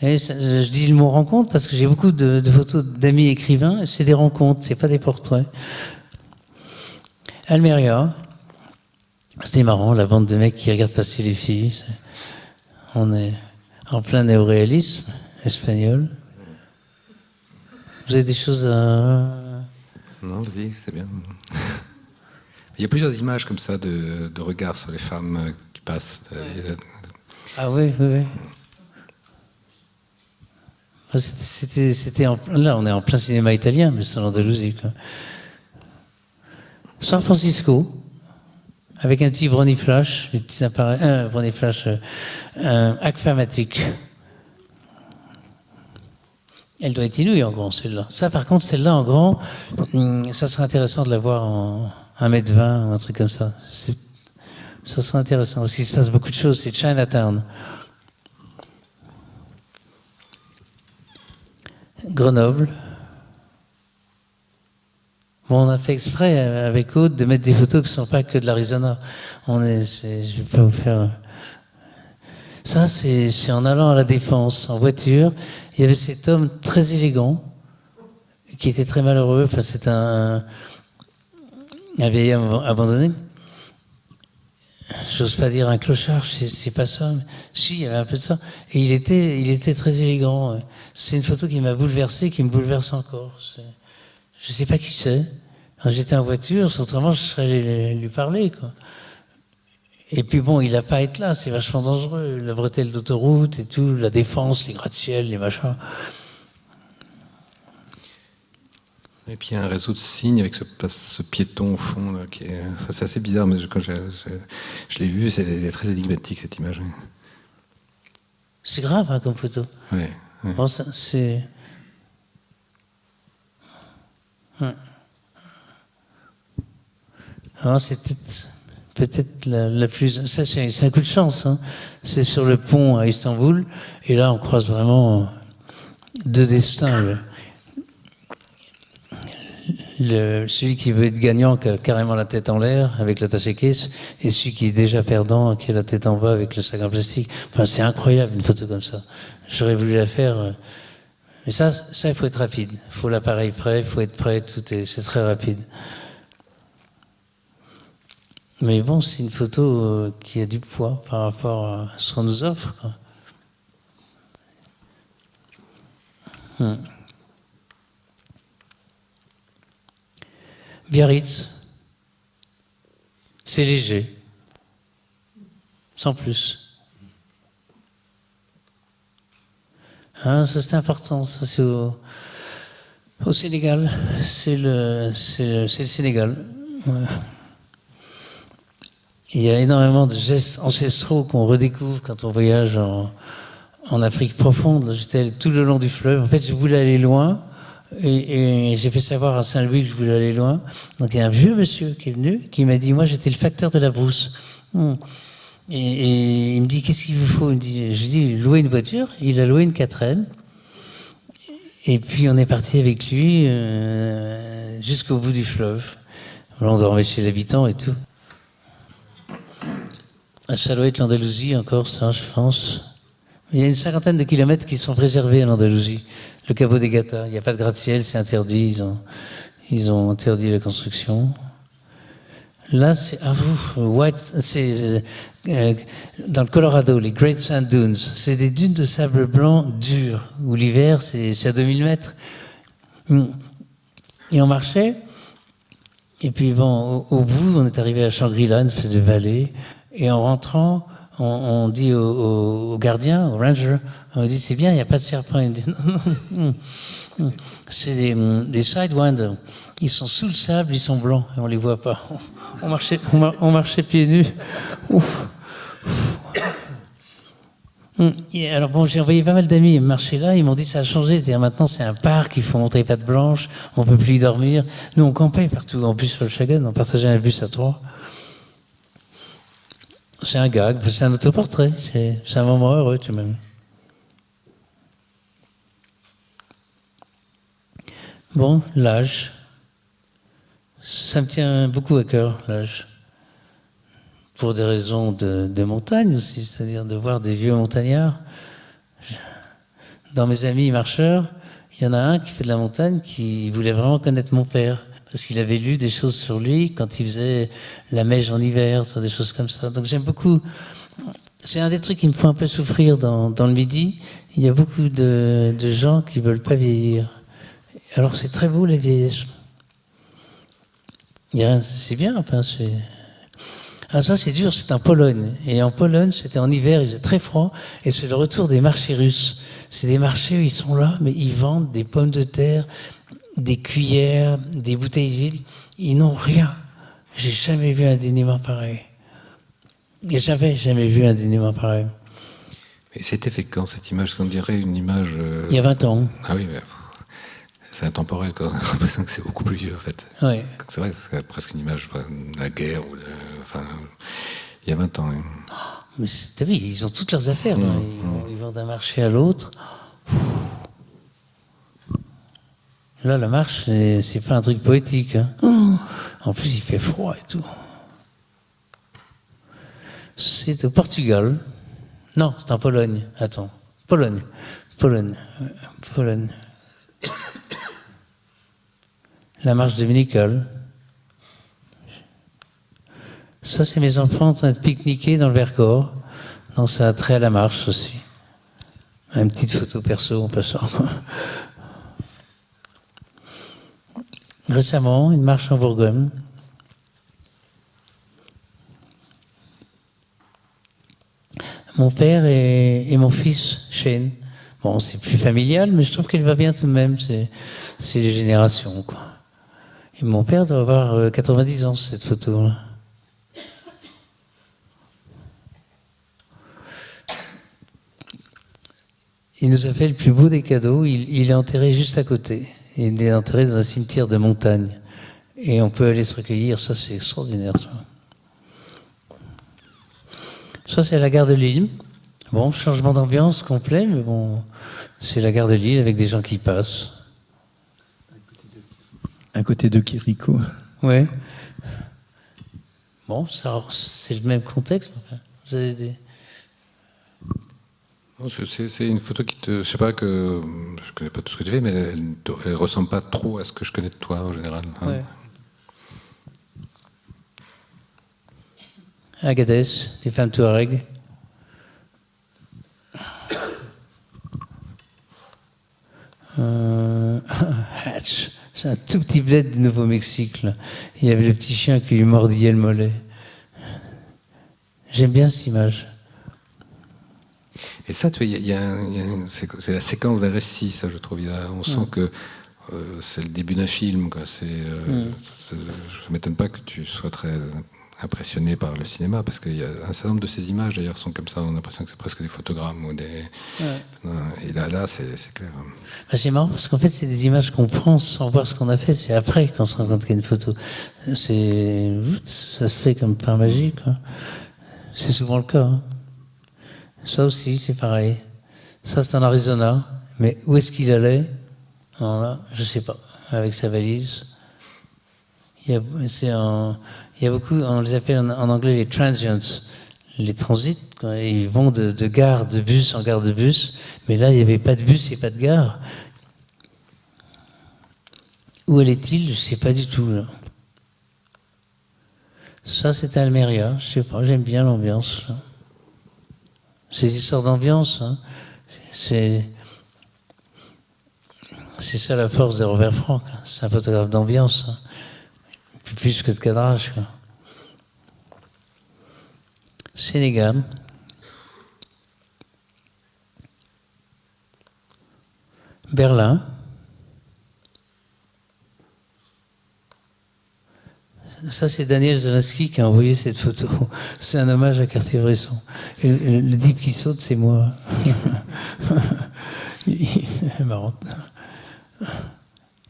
Et je dis le mot rencontre parce que j'ai beaucoup de photos d'amis écrivains. Et c'est des rencontres, c'est pas des portraits. Almeria. C'était marrant, la bande de mecs qui regardent passer les filles. On est en plein néoréalisme espagnol. Vous avez des choses à... Non, vas-y, c'est bien. Il y a plusieurs images comme ça de regards sur les femmes qui passent. Ah oui. C'était là, on est en plein cinéma italien, mais c'est en Andalousie. San Francisco, avec un petit Brony Flash, les petits appareils, Brony Flash aquamatique. Elle doit être inouïe en grand, celle-là. Ça, par contre, celle-là en grand, ça serait intéressant de la voir en 1m20 ou un truc comme ça. Ça serait intéressant, parce qu'il se passe beaucoup de choses. C'est Chinatown. Grenoble. Bon, on a fait exprès avec Aude de mettre des photos qui ne sont pas que de l'Arizona. Je vais pas vous faire. Ça, c'est en allant à la Défense en voiture. Il y avait cet homme très élégant qui était très malheureux. Enfin, c'est un vieil homme abandonné. J'ose pas dire un clochard, c'est pas ça. Mais si, il y avait un peu de ça. Et il était très élégant. C'est une photo qui m'a bouleversé, qui me bouleverse encore. Je sais pas qui c'est. Quand j'étais en voiture, autrement, je serais allé lui parler, quoi. Et puis bon, il n'a pas à être là, c'est vachement dangereux. La bretelle d'autoroute et tout, la Défense, les gratte-ciel, les machins. Et puis il y a un réseau de signes avec ce piéton au fond, là, qui est... Enfin, c'est assez bizarre, mais quand je l'ai vu, c'est très énigmatique cette image. Oui. C'est grave, hein, comme photo. Ouais, ouais. Bon, c'est... Ouais. Alors, c'est peut-être la plus... Ça, c'est un coup de chance. Hein. C'est sur le pont à Istanbul, et là, on croise vraiment deux destins. Celui qui veut être gagnant, qui a carrément la tête en l'air avec l'attaché caisse, et celui qui est déjà perdant, qui a la tête en bas avec le sac en plastique. Enfin, c'est incroyable une photo comme ça. J'aurais voulu la faire, mais ça, il faut être rapide. Il faut l'appareil prêt, il faut être prêt, c'est très rapide. Mais bon, c'est une photo qui a du poids par rapport à ce qu'on nous offre, quoi. Biarritz, c'est léger, sans plus. Hein, ça c'est important, ça c'est au Sénégal, c'est le Sénégal. Ouais. Il y a énormément de gestes ancestraux qu'on redécouvre quand on voyage en Afrique profonde. J'étais tout le long du fleuve. En fait, je voulais aller loin. Et j'ai fait savoir à Saint-Louis que je voulais aller loin. Donc il y a un vieux monsieur qui est venu, qui m'a dit, moi j'étais le facteur de la brousse. Et il me dit, qu'est-ce qu'il vous faut? Je lui dis, louer une voiture. Il a loué une 4M. Et puis on est parti avec lui jusqu'au bout du fleuve. Là, on dormait chez l'habitant et tout. Ça doit être l'Andalousie encore, ça, je pense. Il y a une 50aine de kilomètres qui sont préservés en Andalousie. Le Cabo des Gata, il n'y a pas de gratte-ciel, c'est interdit. Ils ont interdit la construction. Là, c'est à vous. C'est dans le Colorado, les Great Sand Dunes. C'est des dunes de sable blanc dures, où l'hiver, c'est à 2000 mètres. Et on marchait. Et puis, bon, au bout, on est arrivé à Shangri-La, une espèce de vallée. Et en rentrant, on dit au gardien, au ranger, on dit, c'est bien, il n'y a pas de serpent. Il dit, non. C'est des sidewinders. Ils sont sous le sable, ils sont blancs, et on ne les voit pas. On marchait pieds nus. Ouf. Et alors bon, j'ai envoyé pas mal d'amis marcher là, ils m'ont dit ça a changé, c'est-à-dire maintenant c'est un parc, il faut montrer patte blanche, on ne peut plus y dormir. Nous on campait partout, en plus sur le Chagan, on partageait un bus à 3. C'est un gag, c'est un autoportrait, c'est un moment heureux tout de même. Bon, l'âge. Ça me tient beaucoup à cœur, l'âge. Pour des raisons de montagne aussi, c'est-à-dire de voir des vieux montagnards. Dans mes amis marcheurs, il y en a un qui fait de la montagne qui voulait vraiment connaître mon père, parce qu'il avait lu des choses sur lui quand il faisait la mèche en hiver, des choses comme ça. Donc j'aime beaucoup. C'est un des trucs qui me font un peu souffrir dans le Midi. Il y a beaucoup de gens qui ne veulent pas vieillir. Alors c'est très beau, les vieilles. C'est bien, enfin, c'est... Ah, ça, c'est dur, c'est en Pologne. Et en Pologne, c'était en hiver, il faisait très froid, et c'est le retour des marchés russes. C'est des marchés où ils sont là, mais ils vendent des pommes de terre, des cuillères, des bouteilles d'huile. Ils n'ont rien. J'ai jamais vu un dénuement pareil. Et j'avais jamais vu un dénuement pareil. Et c'était fait quand, cette image? Qu'on dirait une image... Il y a 20 ans. Ah oui, mais... C'est intemporel, quoi. J'ai l'impression que c'est beaucoup plus vieux, en fait. Ouais. C'est vrai, c'est presque une image de la guerre, ou enfin, il y a 20 ans. Oh, mais t'as vu, ils ont toutes leurs affaires. Ils vont d'un marché à l'autre. Là, la marche, c'est pas un truc poétique. Hein. Oh, en plus, il fait froid et tout. C'est au Portugal. Non, c'est en Pologne. Attends. Pologne. La marche dominicale. Ça, c'est mes enfants en train de pique-niquer dans le Vercors. Donc, ça a trait à la marche aussi. Une petite photo perso en passant. Récemment, une marche en Bourgogne. Mon père et mon fils, Shane. Bon, c'est plus familial, mais je trouve qu'elle va bien tout de même. C'est les générations, quoi. Et mon père doit avoir 90 ans, cette photo-là. Il nous a fait le plus beau des cadeaux. Il est enterré juste à côté. Il est enterré dans un cimetière de montagne. Et on peut aller se recueillir. Ça, c'est extraordinaire, ça. Ça, c'est la gare de Lille. Bon, changement d'ambiance complet, mais bon, c'est la gare de Lille avec des gens qui passent. À côté de Quirico. Ouais. Bon, ça, c'est le même contexte. Vous avez des... C'est une photo qui te... Je sais pas que... Je connais pas tout ce que tu fais, mais elle ressemble pas trop à ce que je connais de toi, en général. Hein. Ouais. Agadez, des femmes touareg. Hatch, c'est un tout petit bled du Nouveau-Mexique. Là. Il y avait le petit chien qui lui mordillait le mollet. J'aime bien cette image. Et ça, tu vois, c'est la séquence d'un récit, ça, je trouve. On sent que c'est le début d'un film. Quoi. Je ne m'étonne pas que tu sois très impressionné par le cinéma, parce qu'il y a un certain nombre de ces images, d'ailleurs, sont comme ça. On a l'impression que c'est presque des photogrammes. Ou des... Et là c'est clair. Ah, c'est marrant, parce qu'en fait, c'est des images qu'on prend sans voir ce qu'on a fait. C'est après qu'on se rend compte qu'il y a une photo. Ça se fait comme par magie. Quoi. C'est souvent le cas. Hein. Ça aussi, c'est pareil. Ça, c'est en Arizona. Mais où est-ce qu'il allait? Alors là, je ne sais pas. Avec sa valise. Il y a beaucoup, on les appelle en anglais les transients, les transits. Quand ils vont de gare de bus en gare de bus. Mais là, il n'y avait pas de bus et pas de gare. Où allait-il? Je ne sais pas du tout. Là. Ça, c'est à Almeria. Je ne sais pas, j'aime bien l'ambiance. Là. Ces histoires d'ambiance, hein, c'est ça la force de Robert Frank. Hein. C'est un photographe d'ambiance, hein. Plus que de cadrage. Quoi. Sénégal. Berlin. Ça, c'est Daniel Zelansky qui a envoyé cette photo. C'est un hommage à Cartier-Bresson. Le type qui saute, c'est moi. C'est marrant.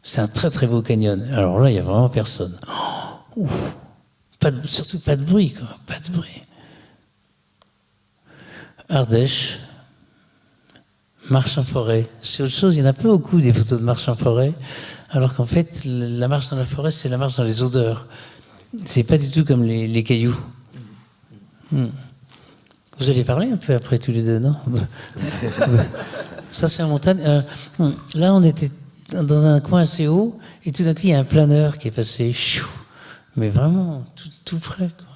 C'est un très très beau canyon. Alors là, il n'y a vraiment personne. Oh, surtout pas de bruit, quoi. Pas de bruit. Ardèche. Marche en forêt. C'est autre chose, il n'y en a pas beaucoup des photos de marche en forêt, alors qu'en fait, la marche dans la forêt, c'est la marche dans les odeurs. C'est pas du tout comme les cailloux. Vous allez parler un peu après tous les deux, non? Ça, c'est en montagne. Là, on était dans un coin assez haut, et tout d'un coup, il y a un planeur qui est passé. Mais vraiment, tout frais, quoi.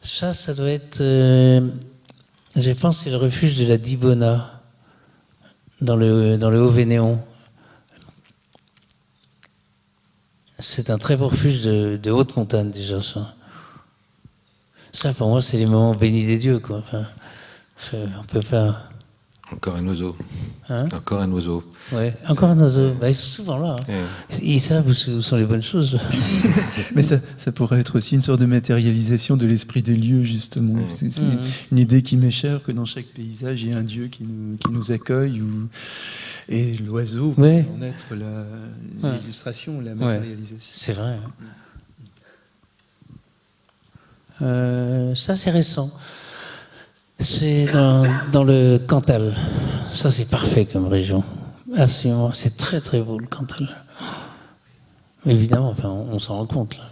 Ça doit être... je pense que c'est le refuge de la Dibona, dans le Haut-Vénéon. C'est un très beau refuge de haute montagne, déjà, ça. Ça, pour moi, c'est les moments bénis des dieux, quoi. Enfin, on peut pas... Encore un oiseau. Hein? Encore un oiseau. Ouais, encore un oiseau. Bah, ils sont souvent là. Hein. Ils savent où sont les bonnes choses. Mais ça pourrait être aussi une sorte de matérialisation de l'esprit des lieux, justement. C'est une idée qui m'est chère, que dans chaque paysage, il y a un dieu qui nous accueille. Et l'oiseau peut en être l'illustration, la matérialisation. C'est vrai. Ça, c'est récent. C'est dans le Cantal. Ça, c'est parfait comme région. Absolument. C'est très très beau le Cantal. Évidemment, enfin, on s'en rend compte. Là.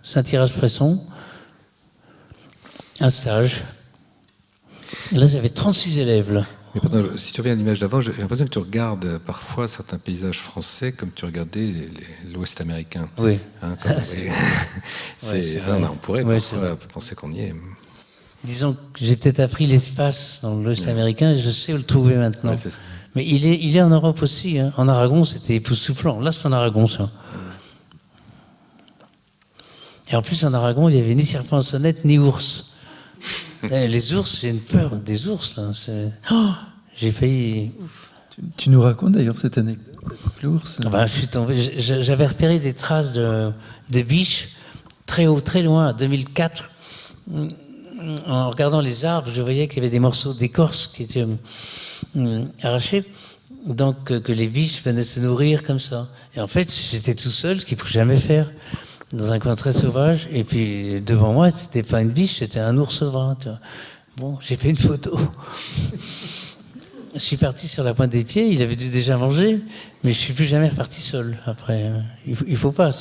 C'est un tirage Fresson, un stage. Là, j'avais 36 élèves. Là. Mais pardon, si tu reviens à l'image d'avant, j'ai l'impression que tu regardes parfois certains paysages français comme tu regardais l'Ouest américain. Oui. Hein, on pourrait ouais, parfois penser qu'on y est. Disons que j'ai peut-être appris l'espace dans l'Ouest américain et je sais où le trouver maintenant. Ouais, c'est ça. Mais il est en Europe aussi. Hein. En Aragon, c'était époustouflant. Là, c'est en Aragon, ça. Et en plus, en Aragon, il n'y avait ni serpent à sonnette, ni ours. Les ours, j'ai une peur des ours. Là. Oh, j'ai failli... Tu nous racontes d'ailleurs cette anecdote avec l'ours. Ah ben, je suis tombé. J'avais repéré des traces de biches très haut, très loin, à 2004. En regardant les arbres, je voyais qu'il y avait des morceaux d'écorce qui étaient arrachés. Donc, que les biches venaient se nourrir comme ça. Et en fait, j'étais tout seul, ce qu'il ne faut jamais faire, dans un coin très sauvage. Et puis, devant moi, c'était pas une biche, c'était un ours brun. Bon, j'ai fait une photo. Je suis parti sur la pointe des pieds, il avait dû déjà manger, mais je suis plus jamais reparti seul. Après, il faut pas.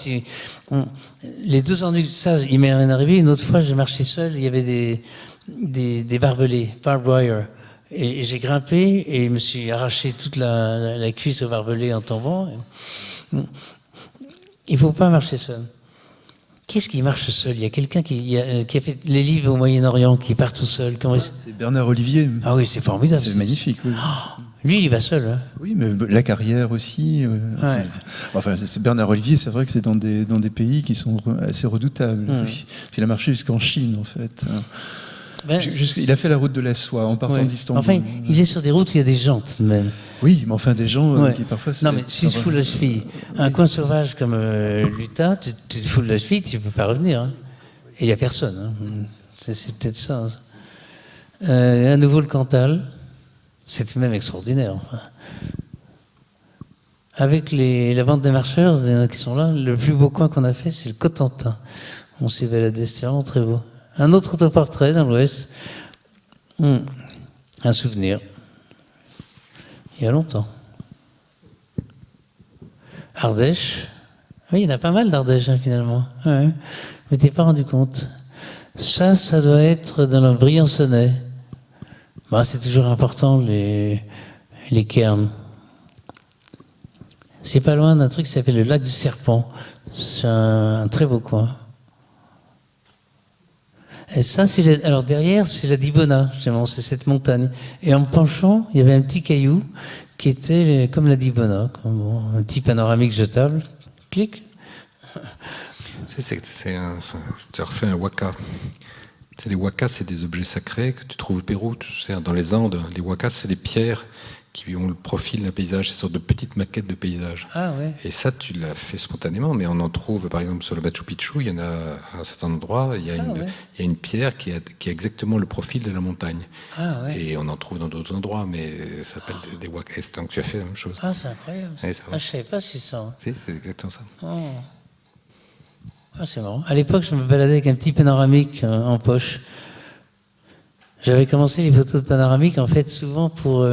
Les 2 ennuis de ça, il m'est rien arrivé. Une autre fois, j'ai marché seul, il y avait des barbelés, barbed wire. Et j'ai grimpé et je me suis arraché toute la cuisse au barbelé en tombant. Il faut pas marcher seul. Qu'est-ce qui marche seul? Il y a quelqu'un qui a fait les livres au Moyen-Orient, qui part tout seul. C'est Bernard Olivier. Ah oui, c'est formidable. C'est magnifique, oui. Oh, lui, il va seul. Hein. Oui, mais la carrière aussi. Ouais. Enfin, c'est Bernard Olivier, c'est vrai que c'est dans des pays qui sont assez redoutables. Oui. Il a marché jusqu'en Chine, en fait. Ben, Il a fait la route de la soie en partant d'Istanbul. Enfin, il est sur des routes où il y a des gens, tout de même. Oui, mais enfin, des gens qui parfois... Non, mais si tu te fous de la cheville, un coin sauvage comme l'Utah, tu te fous de la cheville, tu ne peux pas revenir. Hein. Et il n'y a personne. Hein. C'est peut-être ça. À nouveau, le Cantal. C'était même extraordinaire. Enfin. Avec la vente des marcheurs, il y en a qui sont là, le plus beau coin qu'on a fait, c'est le Cotentin. On s'est baladé, c'était vraiment très beau. Un autre autoportrait dans l'Ouest. Un souvenir. Il y a longtemps. Ardèche. Oui, il y en a pas mal d'Ardèche, hein, finalement. Ouais. Je ne m'étais pas rendu compte. Ça doit être dans le Briançonnais. Bah, c'est toujours important, les cairns. C'est pas loin d'un truc qui s'appelle le lac du Serpent. C'est un très beau coin. Et ça, alors derrière, c'est la Dibona, justement, c'est cette montagne. Et en me penchant, il y avait un petit caillou qui était comme la Dibona, un petit panoramique jetable. Clic. Tu refais un waka. Les wakas, c'est des objets sacrés que tu trouves au Pérou. Tu sais, dans les Andes, les wakas, c'est des pierres qui ont le profil d'un paysage, c'est une sorte de petite maquette de paysage. Ah ouais. Et ça, tu l'as fait spontanément, mais on en trouve, par exemple, sur le Machu Picchu, il y en a à un certain endroit, il y a une pierre qui a exactement le profil de la montagne. Ah ouais. Et on en trouve dans d'autres endroits, mais ça s'appelle des wakas. Donc tu as fait la même chose. Ah, c'est incroyable. Ouais, je ne savais pas si ça. Si, c'est exactement ça. Oh. Ah, c'est marrant. À l'époque, je me baladais avec un petit panoramique en poche. J'avais commencé les photos de panoramique, en fait, souvent pour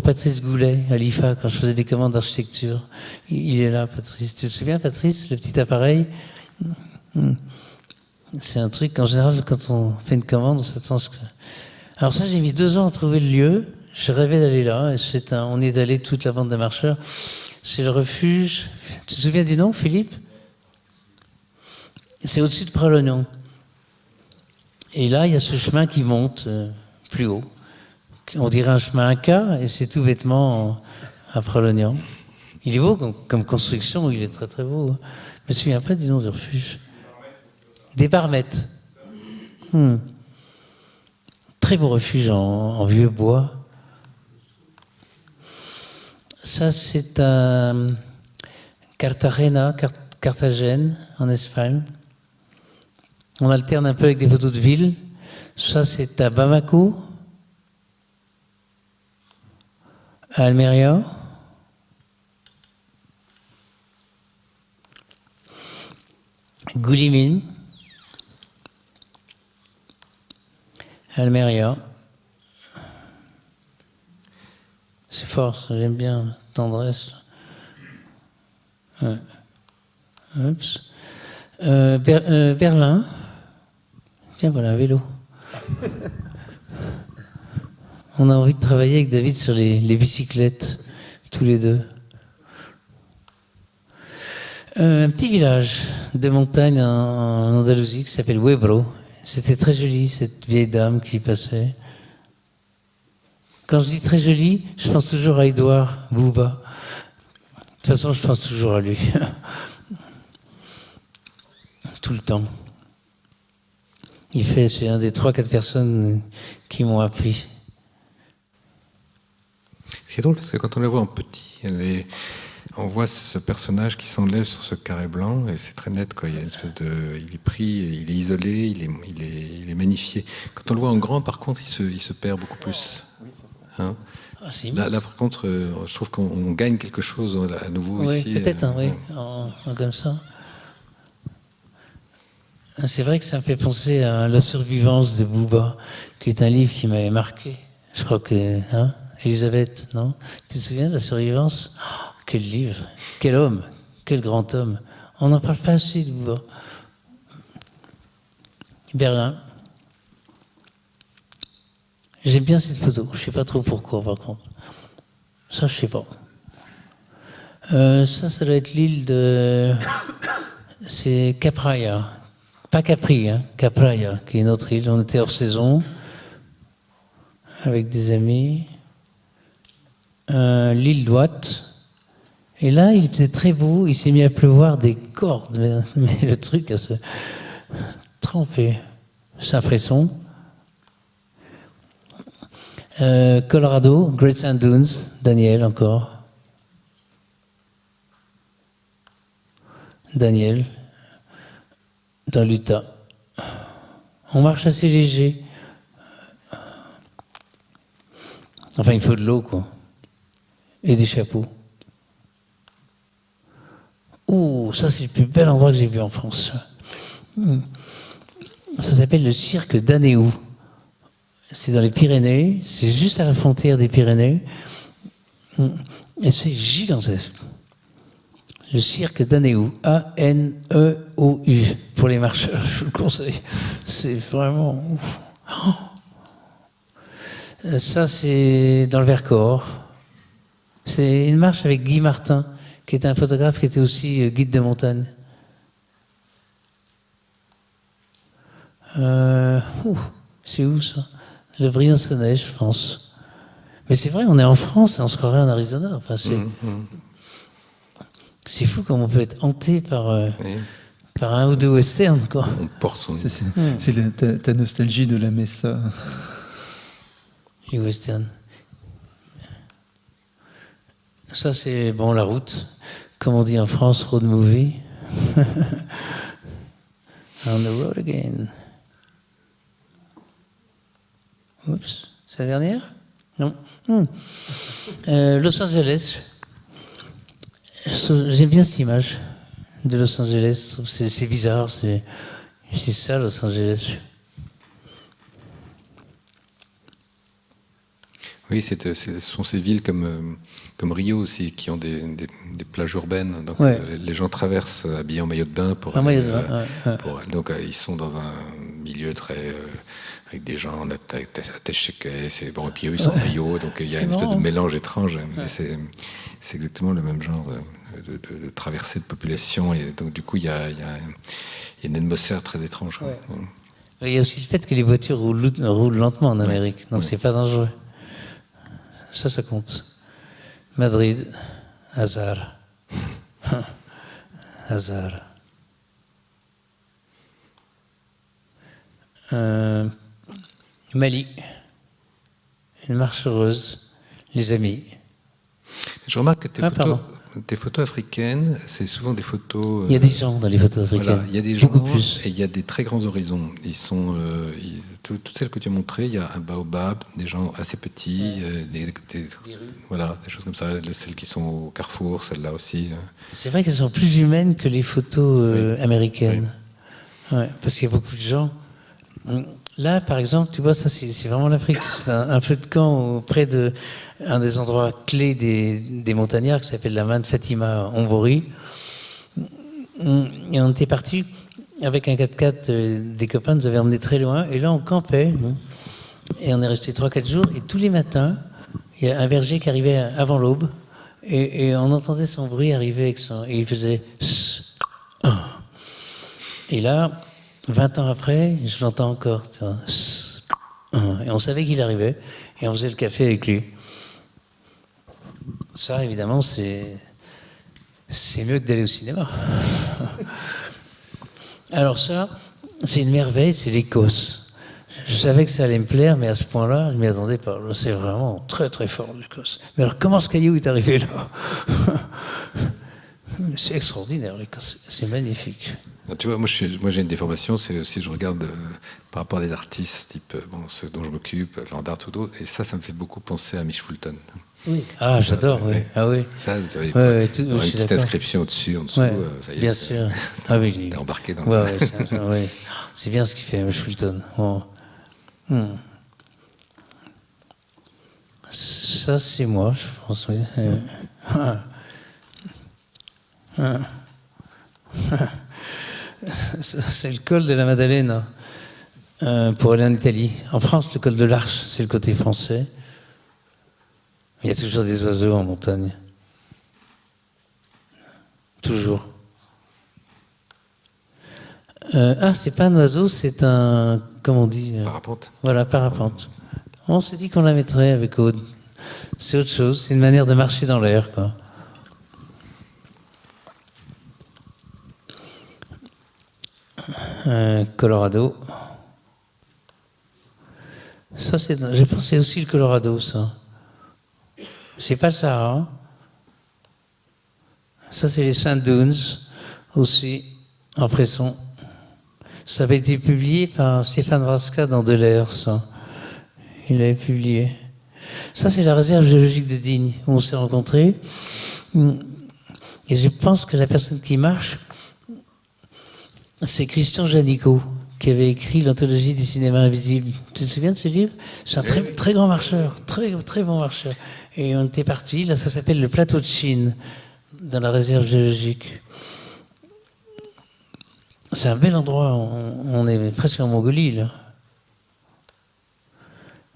Patrice Goulet, à l'IFA, quand je faisais des commandes d'architecture. Il est là, Patrice. Tu te souviens, Patrice, le petit appareil? C'est un truc, en général, quand on fait une commande, on s'attend à ce que... Alors ça, j'ai mis 2 ans à trouver le lieu. Je rêvais d'aller là. Et on est allé toute la bande des marcheurs. C'est le refuge... Tu te souviens du nom, Philippe? C'est au-dessus de Pralognan. Et là, il y a ce chemin qui monte plus haut. On dirait un chemin Inca, et c'est tout bêtement à Pralognan. Il est beau comme construction, il est très très beau. Je me souviens pas, disons, du refuge. Des Barmettes. Très beau refuge en vieux bois. Ça, c'est à Carthagène, en Espagne. On alterne un peu avec des photos de ville. Ça, c'est à Bamako, à Almeria. Goulimine, Almeria. C'est fort, ça, j'aime bien. Tendresse. Ouais. Oups. Berlin. Tiens, voilà, un vélo. On a envie de travailler avec David sur les bicyclettes, tous les deux. Un petit village de montagne en Andalousie qui s'appelle Huebro. C'était très joli, cette vieille dame qui passait. Quand je dis très joli, je pense toujours à Édouard Bouba. De toute façon, je pense toujours à lui. Tout le temps. C'est un des 3-4 personnes qui m'ont appris. Ce qui est drôle, parce que quand on la voit en petit, on voit ce personnage qui s'enlève sur ce carré blanc, et c'est très net, quoi. Il y a une espèce de, il est pris, il est isolé, il est magnifié. Quand on le voit en grand, par contre, il se perd beaucoup plus. Hein? Là, par contre, je trouve qu'on gagne quelque chose à nouveau oui, ici. Peut-être, oui, comme ça. C'est vrai que ça me fait penser à La survivance de Bouba, qui est un livre qui m'avait marqué. Je crois que, Elisabeth, non? Tu te souviens de La survivance? Oh, quel livre, quel homme, quel grand homme. On n'en parle pas assez de Bouba. Berlin. J'aime bien cette photo. Je ne sais pas trop pourquoi, par contre. Ça, je ne sais pas. Ça doit être l'île de... C'est Capraia. Pas Capri, Capraia, qui est une autre île. On était hors saison, avec des amis. L'île d'Ouate. Et là, il faisait très beau. Il s'est mis à pleuvoir des cordes. Mais le truc, à se tremper. Saint-Fresson. Colorado, Great Sand Dunes, Daniel encore. Daniel, dans l'Utah. On marche assez léger. Enfin, il faut de l'eau, quoi. Et des chapeaux. Oh, ça, c'est le plus bel endroit que j'ai vu en France. Ça s'appelle le cirque d'Anéou. C'est dans les Pyrénées, c'est juste à la frontière des Pyrénées, et c'est gigantesque. Le cirque d'Anéou, A-N-E-O-U, pour les marcheurs, je vous le conseille. C'est vraiment ouf. Oh. Ça, c'est dans le Vercors. C'est une marche avec Guy Martin, qui est un photographe qui était aussi guide de montagne. C'est où ça? Le Briançonnais, je pense. Mais c'est vrai, on est en France et on se croirait en Arizona. Enfin, c'est fou comme on peut être hanté par un ou deux westerns, quoi. On porte son... C'est ta nostalgie de la Mesa. Les westerns. Ça, c'est, bon, la route. Comme on dit en France, road movie. On the road again. Oups, c'est la dernière? Non. Los Angeles. J'aime bien cette image de Los Angeles. C'est bizarre, c'est ça, Los Angeles. Oui, ce sont ces villes comme Rio aussi, qui ont des plages urbaines. Donc Ouais. Les gens traversent habillés en maillot de bain pour Un aller, maillot de bain, ouais. donc ils sont dans un milieu très... avec des gens en attaché-quai, et puis eux ils sont en maillot, donc il y a une espèce de mélange étrange. Mais c'est exactement le même genre de traversée de population, et donc du coup il y a une atmosphère très étrange. Ouais. Il y a aussi le fait que les voitures roulent lentement en Amérique, donc c'est pas dangereux. Ça compte. Madrid, hasard. Hasard. Mali, une marche heureuse, les amis. Je remarque que tes photos africaines, c'est souvent des photos... Il y a des gens dans les photos africaines. Voilà, il y a des gens beaucoup plus. Et il y a des très grands horizons. Ils sont, toutes celles que tu as montrées, il y a un baobab, des gens assez petits, des rues. Voilà, des choses comme ça. Celles qui sont au carrefour, celles-là aussi. C'est vrai qu'elles sont plus humaines que les photos américaines. Oui. Ouais, parce qu'il y a beaucoup de gens. Là, par exemple, tu vois, ça, c'est vraiment l'Afrique. C'est un feu de camp près de un des endroits clés des montagnards qui s'appelle la Manne Fatima Ombori. Et on était partis avec un 4x4, des copains nous avaient emmenés très loin. Et là, on campait. Et on est resté 3-4 jours. Et tous les matins, il y a un berger qui arrivait avant l'aube. Et on entendait son bruit arriver avec son... Et il faisait... Et là, 20 ans après, je l'entends encore. Tu vois. Et on savait qu'il arrivait. Et on faisait le café avec lui. Ça, évidemment, c'est mieux que d'aller au cinéma. Alors ça, c'est une merveille, c'est l'Écosse. Je savais que ça allait me plaire, mais à ce point-là, je ne m'y attendais pas. C'est vraiment très très fort, l'Écosse. Mais alors, comment ce caillou est arrivé là? C'est extraordinaire, l'Écosse. C'est magnifique. Tu vois, moi j'ai une déformation, c'est aussi je regarde par rapport à des artistes, type ceux dont je m'occupe, Landart ou d'autres, et ça me fait beaucoup penser à Mitch Fulton. Oui. Ah, j'adore, oui. Ah oui. Ça, tu vois, Ouais, une petite inscription au-dessus, en dessous. Ouais, ça y est, bien sûr. Ah oui, t'es embarqué dans ouais, ouais, c'est bien ce qu'il fait, Mitch Fulton. Oh. Ça, c'est moi, je pense. Oui. C'est le col de la Maddalena pour aller en Italie. En France, le col de l'Arche, c'est le côté français. Il y a toujours des oiseaux en montagne. Toujours. C'est pas un oiseau, c'est un... Comment on dit parapente. Voilà, parapente. On s'est dit qu'on la mettrait avec Aude. C'est autre chose, c'est une manière de marcher dans l'air, quoi. Colorado. Ça, je pense que c'est aussi le Colorado, ça. C'est pas le Sahara. Ça, c'est les Saint Dunes, aussi, en frisson. Ça avait été publié par Stéphane Raska dans Delair, ça. Il l'avait publié. Ça, c'est la réserve géologique de Digne, où on s'est rencontrés. Et je pense que la personne qui marche, c'est Christian Janicot, qui avait écrit l'anthologie du cinéma invisible. Tu te souviens de ce livre? C'est un très, très grand marcheur, très, très bon marcheur. Et on était partis, là, ça s'appelle le plateau de Chine, dans la réserve géologique. C'est un bel endroit, on est presque en Mongolie, là.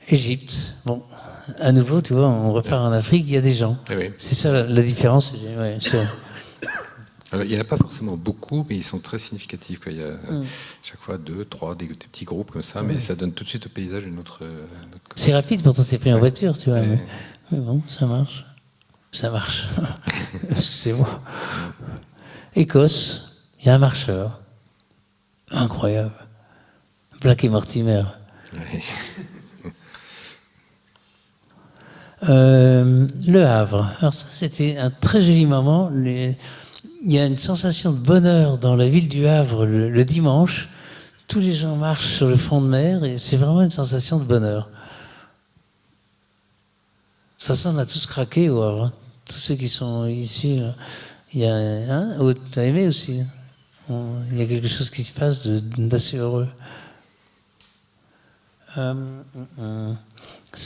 Égypte, bon, à nouveau, tu vois, on repart en Afrique, il y a des gens. Oui. C'est ça la différence. Ouais, Alors, il n'y en a pas forcément beaucoup, mais ils sont très significatifs. Il y a chaque fois 2, 3, des petits groupes comme ça, mais ça donne tout de suite au paysage une autre c'est rapide, pourtant c'est pris en voiture, tu vois. Mais bon, ça marche. Ça marche. Excusez-moi. Écosse, il y a un marcheur. Incroyable. Black et Mortimer. Oui. Le Havre. Alors ça, c'était un très joli moment. Il y a une sensation de bonheur dans la ville du Havre le dimanche. Tous les gens marchent sur le front de mer et c'est vraiment une sensation de bonheur. De toute façon, on a tous craqué au Havre. Tous ceux qui sont ici, là. Il y a t'as aimé aussi. Il y a quelque chose qui se passe d'assez heureux. Ça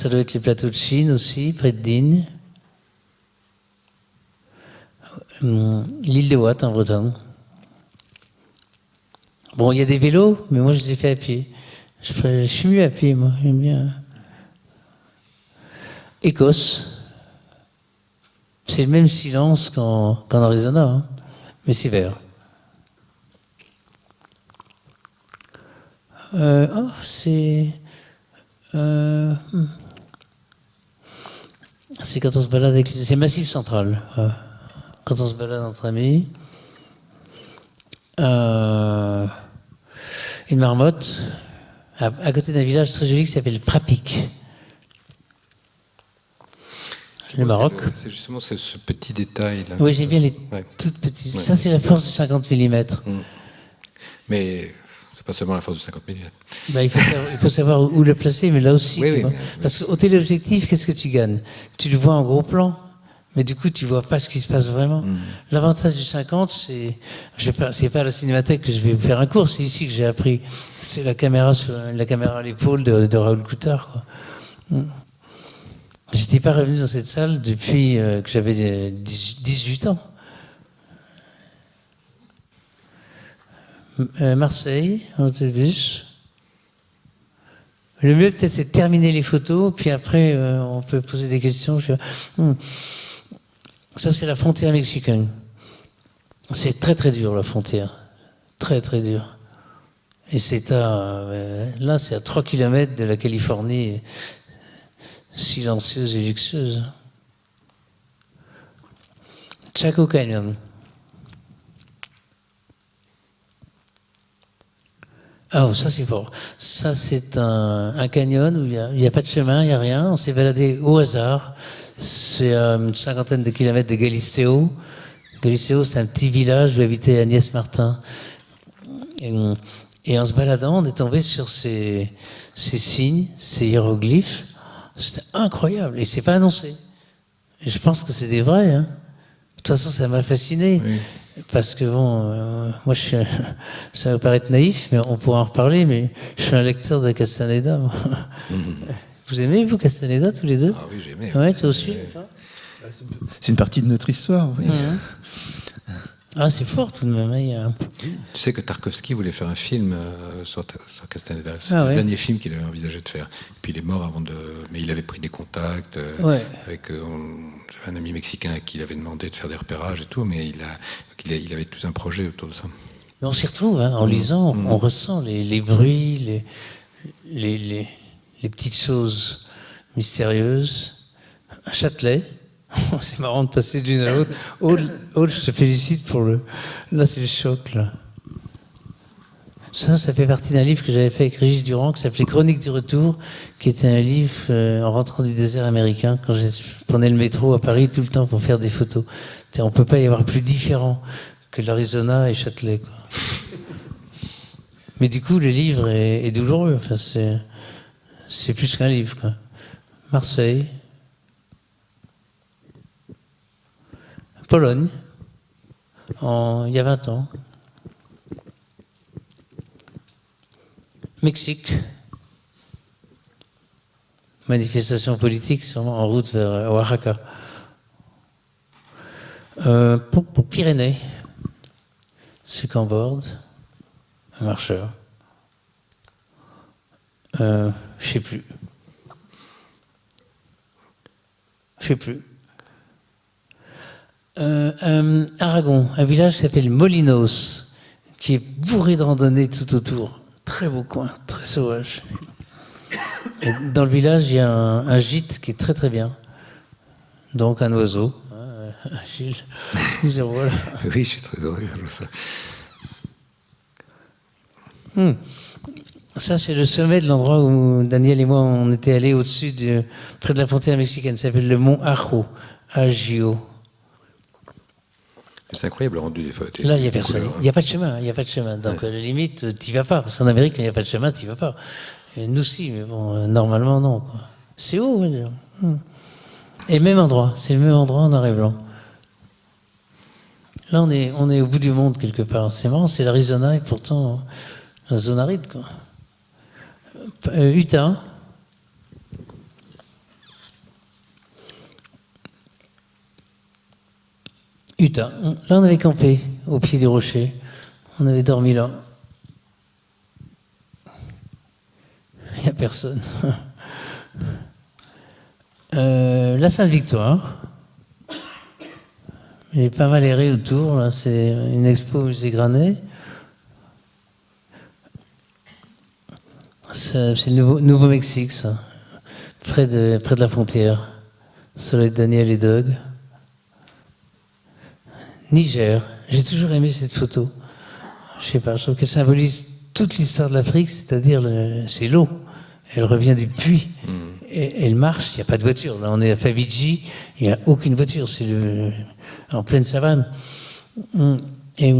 doit être les plateaux de Chine aussi, près de Digne. L'île de Watt en Bretagne. Bon, il y a des vélos, mais moi je les ai fait à pied. Je suis mieux à pied, moi, j'aime bien. Écosse. C'est le même silence qu'en Arizona, hein, mais c'est vert. C'est quand on se balade avec... C'est Massif Central. Quand on se balade entre amis. Une marmotte à côté d'un village très joli qui s'appelle Prapik. Le Maroc. C'est justement ce petit détail là. Oui, j'aime bien les toutes petites. Ça, c'est la force de 50 mm. Mais c'est pas seulement la force de 50 mm. Il faut savoir où le placer, mais là aussi. Oui, tu vois. Parce qu'au téléobjectif, qu'est-ce que tu gagnes? Tu le vois en gros plan, Mais du coup, tu vois pas ce qui se passe vraiment. L'avantage du 50, c'est pas à la cinémathèque que je vais faire un cours, c'est ici que j'ai appris. C'est la caméra à l'épaule de Raoul Coutard, quoi. J'étais pas revenu dans cette salle depuis que j'avais 18 ans. Marseille, on s'est vu. Le mieux peut-être c'est de terminer les photos, puis après on peut poser des questions. Ça c'est la frontière mexicaine. C'est très très dur la frontière, très très dur. Et c'est là c'est à 3 km de la Californie, silencieuse et luxueuse. Chaco Canyon. Ah, ça c'est fort. Ça c'est un canyon où il n'y a pas de chemin, il n'y a rien. On s'est baladé au hasard. C'est à une 50aine de kilomètres de Galisteo. Galisteo, c'est un petit village où habitait Agnès Martin. Et en se baladant, on est tombé sur ces signes, ces hiéroglyphes. C'était incroyable. Et c'est pas annoncé. Et je pense que c'est des vrais. Hein. De toute façon, ça m'a fasciné. Oui. Parce que bon, moi, ça va paraître naïf, mais on pourra en reparler, mais je suis un lecteur de Castaneda. Vous aimez, vous, Castaneda, tous les deux? Ah oui, j'aimais. Ouais, toi aussi. C'est une partie de notre histoire, oui. Ah, c'est fort tout de même. Hein, Tu sais que Tarkovsky voulait faire un film sur Castaneda. C'était le dernier film qu'il avait envisagé de faire. Puis il est mort avant de... Mais il avait pris des contacts avec un ami mexicain à qui il avait demandé de faire des repérages et tout, mais il avait tout un projet autour de ça. Mais on s'y retrouve, hein, en lisant, on ressent les bruits, les petites choses mystérieuses. Châtelet. C'est marrant de passer d'une à l'autre. Aude, je te félicite pour le... Là, c'est le choc, là. Ça fait partie d'un livre que j'avais fait avec Régis Durand, qui s'appelait Chronique du retour, qui était un livre en rentrant du désert américain, quand je prenais le métro à Paris tout le temps pour faire des photos. On ne peut pas y avoir plus différent que l'Arizona et Châtelet, quoi. Mais du coup, le livre est douloureux. Enfin, c'est plus qu'un livre, quoi. Marseille. Pologne, il y a 20 ans. Mexique. Manifestation politique, sûrement en route vers Oaxaca. Pour Pyrénées, c'est Camborde, un marcheur. Je sais plus. Aragon, un village qui s'appelle Molinos, qui est bourré de randonnées tout autour. Très beau coin, très sauvage. Et dans le village, il y a un gîte qui est très très bien. Donc un oiseau. Gilles, voilà. Oui, je suis très heureux de ça. Ça, c'est le sommet de l'endroit où Daniel et moi, on était allés au-dessus, près de la frontière mexicaine. Ça s'appelle le mont Ajo, Agio. C'est incroyable le rendu des photos. Là, il n'y a personne. Il n'y a pas de chemin. Il n'y a pas de chemin. Donc, à la limite, tu n'y vas pas. Parce qu'en Amérique, quand il n'y a pas de chemin, tu n'y vas pas. Et nous, si, mais bon, normalement, non, quoi. C'est haut, on va dire. Et même endroit. C'est le même endroit en noir et blanc. Là, on est au bout du monde, quelque part. C'est marrant, c'est l'Arizona et pourtant, la zone aride, quoi. Utah. Utah. Là, on avait campé au pied du rocher. On avait dormi là. Il n'y a personne. La Sainte-Victoire. Il est pas mal erré autour. Là, c'est une expo au musée Granet. C'est le Nouveau-Mexique, ça. Près de la frontière. Soleil de Daniel et Doug. Niger. J'ai toujours aimé cette photo. Je sais pas, je trouve qu'elle symbolise toute l'histoire de l'Afrique, c'est-à-dire c'est l'eau. Elle revient du puits. Et elle marche, il n'y a pas de voiture. Là, on est à Fabidji, il n'y a aucune voiture. C'est en pleine savane. Et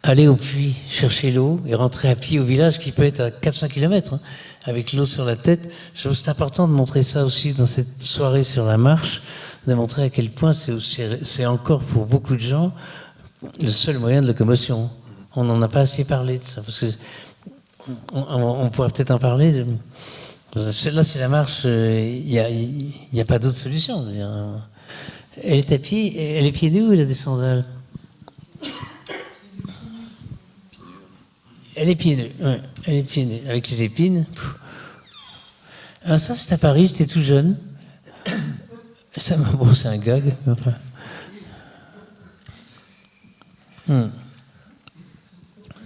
aller au puits, chercher l'eau et rentrer à pied au village qui peut être à 400 km, avec l'eau sur la tête. Je trouve que c'est important de montrer ça aussi dans cette soirée sur la marche, démontrer à quel point c'est encore pour beaucoup de gens le seul moyen de locomotion. On n'en a pas assez parlé de ça, parce que on pourrait peut-être en parler. Là, c'est la marche, il n'y a pas d'autre solution. Elle est à pied, elle est pieds nus ou elle a des sandales? Elle est pieds nus, ouais, elle est pieds nus, avec les épines. Ah, ça, c'est à Paris, j'étais tout jeune. Ça, bon, c'est un gag. Enfin.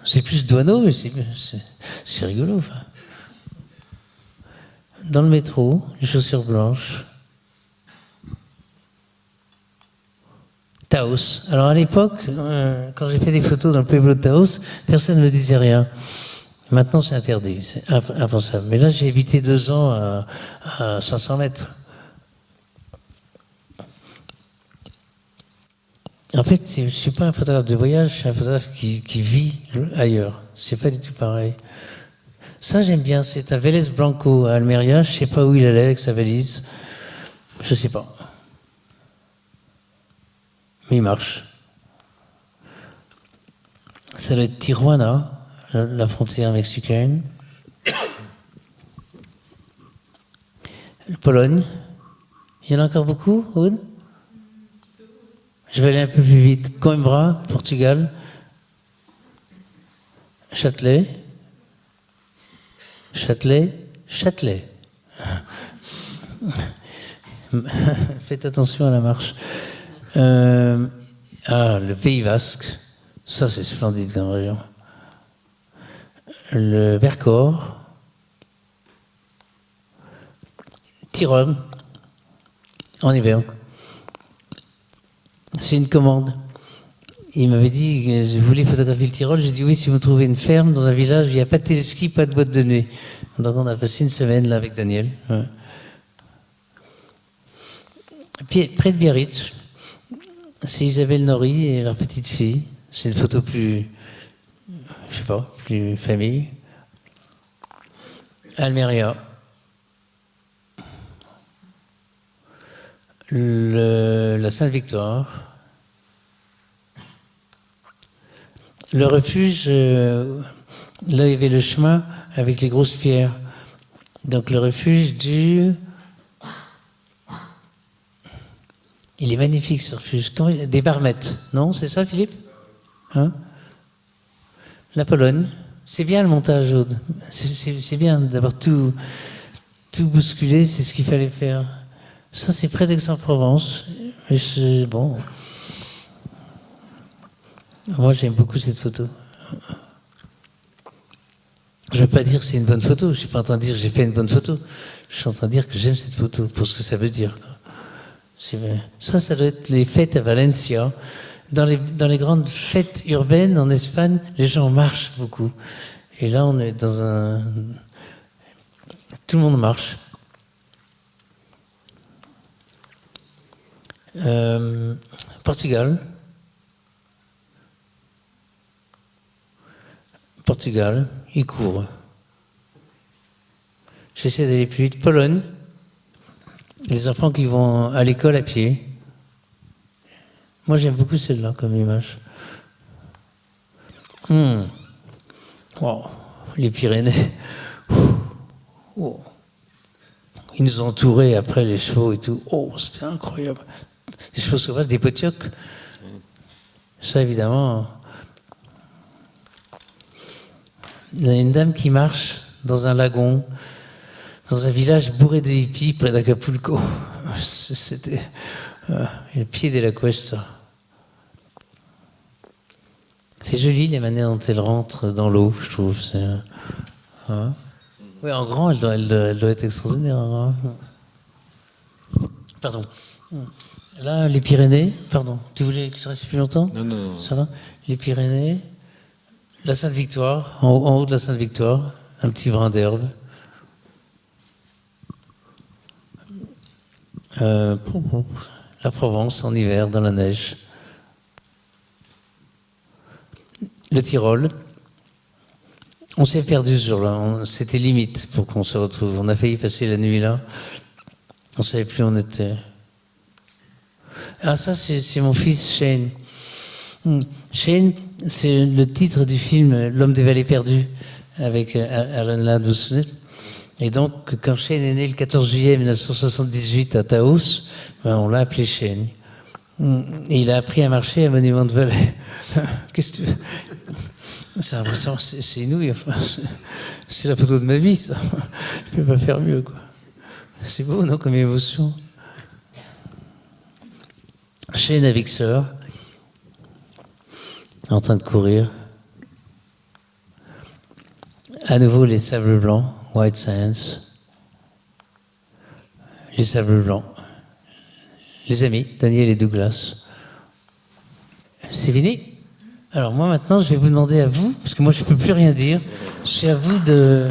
C'est plus douaneau, mais c'est rigolo. Enfin. Dans le métro, les chaussures blanches. Taos. Alors à l'époque, quand j'ai fait des photos dans le pueblo de Taos, personne ne me disait rien. Maintenant, c'est interdit, c'est impensable. Mais là, j'ai habité 2 ans à 500 mètres. En fait, je ne suis pas un photographe de voyage, je suis un photographe qui vit ailleurs. C'est pas du tout pareil. Ça, j'aime bien. C'est un Vélez Blanco à Almeria. Je ne sais pas où il allait avec sa valise. Je ne sais pas. Mais il marche. Ça doit être Tijuana, la frontière mexicaine. Pologne. Il y en a encore beaucoup, Aude? Je vais aller un peu plus vite. Coimbra, Portugal. Châtelet. Châtelet. Faites attention à la marche. Le Pays Basque. Ça, c'est splendide comme région. Le Vercors. Tyrol. En hiver. C'est une commande. Il m'avait dit que je voulais photographier le Tyrol. J'ai dit oui, si vous trouvez une ferme dans un village, il n'y a pas de téléski, pas de boîte de nuit. Donc on a passé une semaine là avec Daniel. Ouais. Puis, près de Biarritz, c'est Isabelle Nori et leur petite fille. C'est une photo plus, je sais pas, plus famille. Almeria. La Sainte-Victoire. Le refuge, là il y avait le chemin avec les grosses pierres. Donc le refuge il est magnifique ce refuge. Des Barmettes, non? C'est ça, Philippe? Hein? La Pologne. C'est bien le montage, Aude. C'est bien d'avoir tout bousculé, c'est ce qu'il fallait faire. Ça, c'est près d'Aix-en-Provence. Bon. Moi, j'aime beaucoup cette photo. Je ne veux pas dire que c'est une bonne photo. Je ne suis pas en train de dire que j'ai fait une bonne photo. Je suis en train de dire que j'aime cette photo pour ce que ça veut dire. Ça doit être les fêtes à Valencia. Dans les grandes fêtes urbaines en Espagne, les gens marchent beaucoup. Et là, on est dans un... Tout le monde marche. Portugal, il court. J'essaie d'aller plus vite. Pologne, les enfants qui vont à l'école à pied. Moi, j'aime beaucoup celle-là comme image. Wow. Les Pyrénées. Oh. Ils nous ont entourés après, les chevaux et tout. Oh, c'était incroyable. Les chevaux sauvages, des potiocs. Ça, évidemment. Il y a une dame qui marche dans un lagon, dans un village bourré de hippies près d'Acapulco. C'était le pied de la cuesta. C'est joli les manières dont elle rentre dans l'eau, je trouve. Oui, en grand, elle doit être extraordinaire. Hein. Pardon. Là, les Pyrénées. Pardon. Tu voulais que ça reste plus longtemps? Non. Ça va? Les Pyrénées. La Sainte-Victoire. En haut de la Sainte-Victoire. Un petit brin d'herbe. La Provence, en hiver, dans la neige. Le Tyrol. On s'est perdu ce jour-là. C'était limite pour qu'on se retrouve. On a failli passer la nuit là. On ne savait plus où on était. Ah, ça, c'est mon fils Shane. Shane, c'est le titre du film L'homme des vallées perdues, avec Alan Ladd. Et donc, quand Shane est né le 14 juillet 1978 à Taos, on l'a appelé Shane. Et il a appris à marcher à Monument de Vallée. Qu'est-ce que tu veux? C'est impressionnant, c'est inouï. Enfin, c'est la photo de ma vie, ça. Je ne peux pas faire mieux, quoi. C'est beau, non, comme émotion. Shane avec sœur, en train de courir. À nouveau, les sables blancs, White Sands. Les sables blancs. Les amis, Daniel et Douglas. C'est fini? Alors moi maintenant, je vais vous demander à vous, parce que moi je ne peux plus rien dire, c'est à vous de...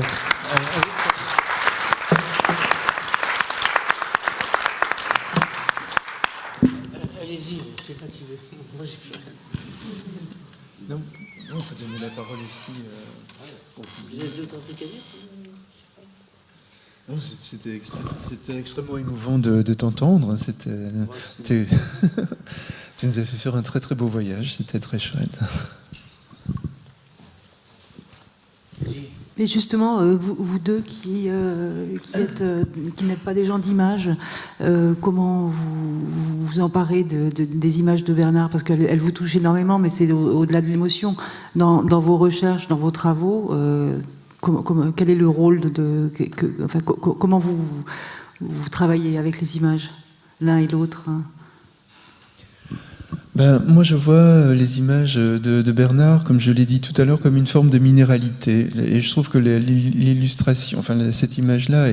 Allez-y, je ne sais pas qui veut. Moi j'ai plus rien. Non, il faut donner la parole aussi. Vous êtes d'autres trucs à dire? Non, c'était extrêmement émouvant de t'entendre. Tu nous as fait faire un très très beau voyage, c'était très chouette. Mais justement, vous deux qui n'êtes pas des gens d'image, comment vous vous emparez des images de Bernard? Parce qu'elles vous touchent énormément, mais c'est au-delà de l'émotion. Dans vos recherches, dans vos travaux, quel est le rôle comment vous travaillez avec les images, l'un et l'autre, hein? Moi, je vois les images de Bernard, comme je l'ai dit tout à l'heure, comme une forme de minéralité. Et je trouve que l'illustration, cette image-là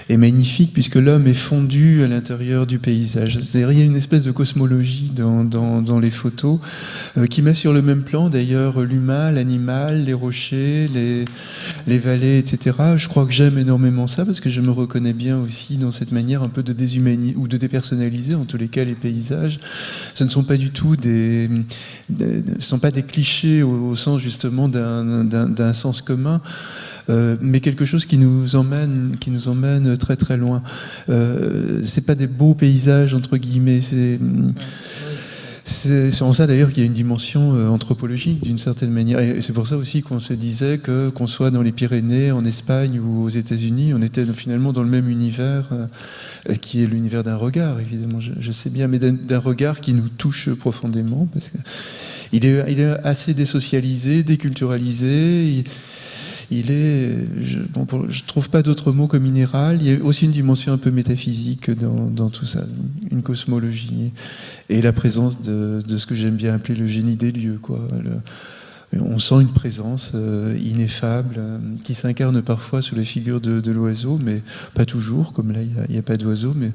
est magnifique, puisque l'homme est fondu à l'intérieur du paysage. C'est-à-dire, il y a une espèce de cosmologie dans les photos, qui met sur le même plan, d'ailleurs, l'humain, l'animal, les rochers, les vallées, etc. Je crois que j'aime énormément ça, parce que je me reconnais bien aussi dans cette manière un peu de déshumaniser, ou de dépersonnaliser, en tous les cas, les paysages. Ce ne sont pas du tout sont pas des clichés au sens justement d'un sens commun, mais quelque chose qui nous emmène très très loin. C'est pas des beaux paysages entre guillemets, c'est en ça d'ailleurs qu'il y a une dimension anthropologique d'une certaine manière, et c'est pour ça aussi qu'on se disait que qu'on soit dans les Pyrénées, en Espagne ou aux États-Unis, on était finalement dans le même univers, qui est l'univers d'un regard, évidemment, je sais bien, mais d'un regard qui nous touche profondément, parce que il est assez désocialisé, déculturalisé. Je trouve pas d'autre mot que minéral. Il y a aussi une dimension un peu métaphysique dans tout ça, une cosmologie et la présence de ce que j'aime bien appeler le génie des lieux, quoi. On sent une présence ineffable qui s'incarne parfois sous la figure de l'oiseau, mais pas toujours, comme là il n'y a pas d'oiseau, mais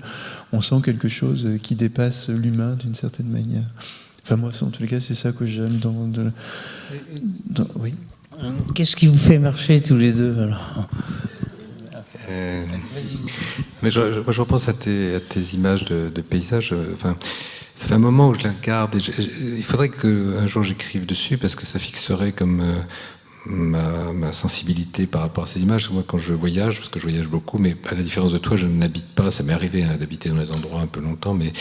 on sent quelque chose qui dépasse l'humain d'une certaine manière. Enfin moi, en tous les cas, c'est ça que j'aime oui. Qu'est-ce qui vous fait marcher tous les deux alors? Mais je repense à tes images de paysages. Ça fait un moment où je les regarde. Il faudrait qu'un jour j'écrive dessus, parce que ça fixerait comme ma sensibilité par rapport à ces images. Moi, quand je voyage, parce que je voyage beaucoup, mais à la différence de toi, je n'habite pas. Ça m'est arrivé d'habiter dans les endroits un peu longtemps, mais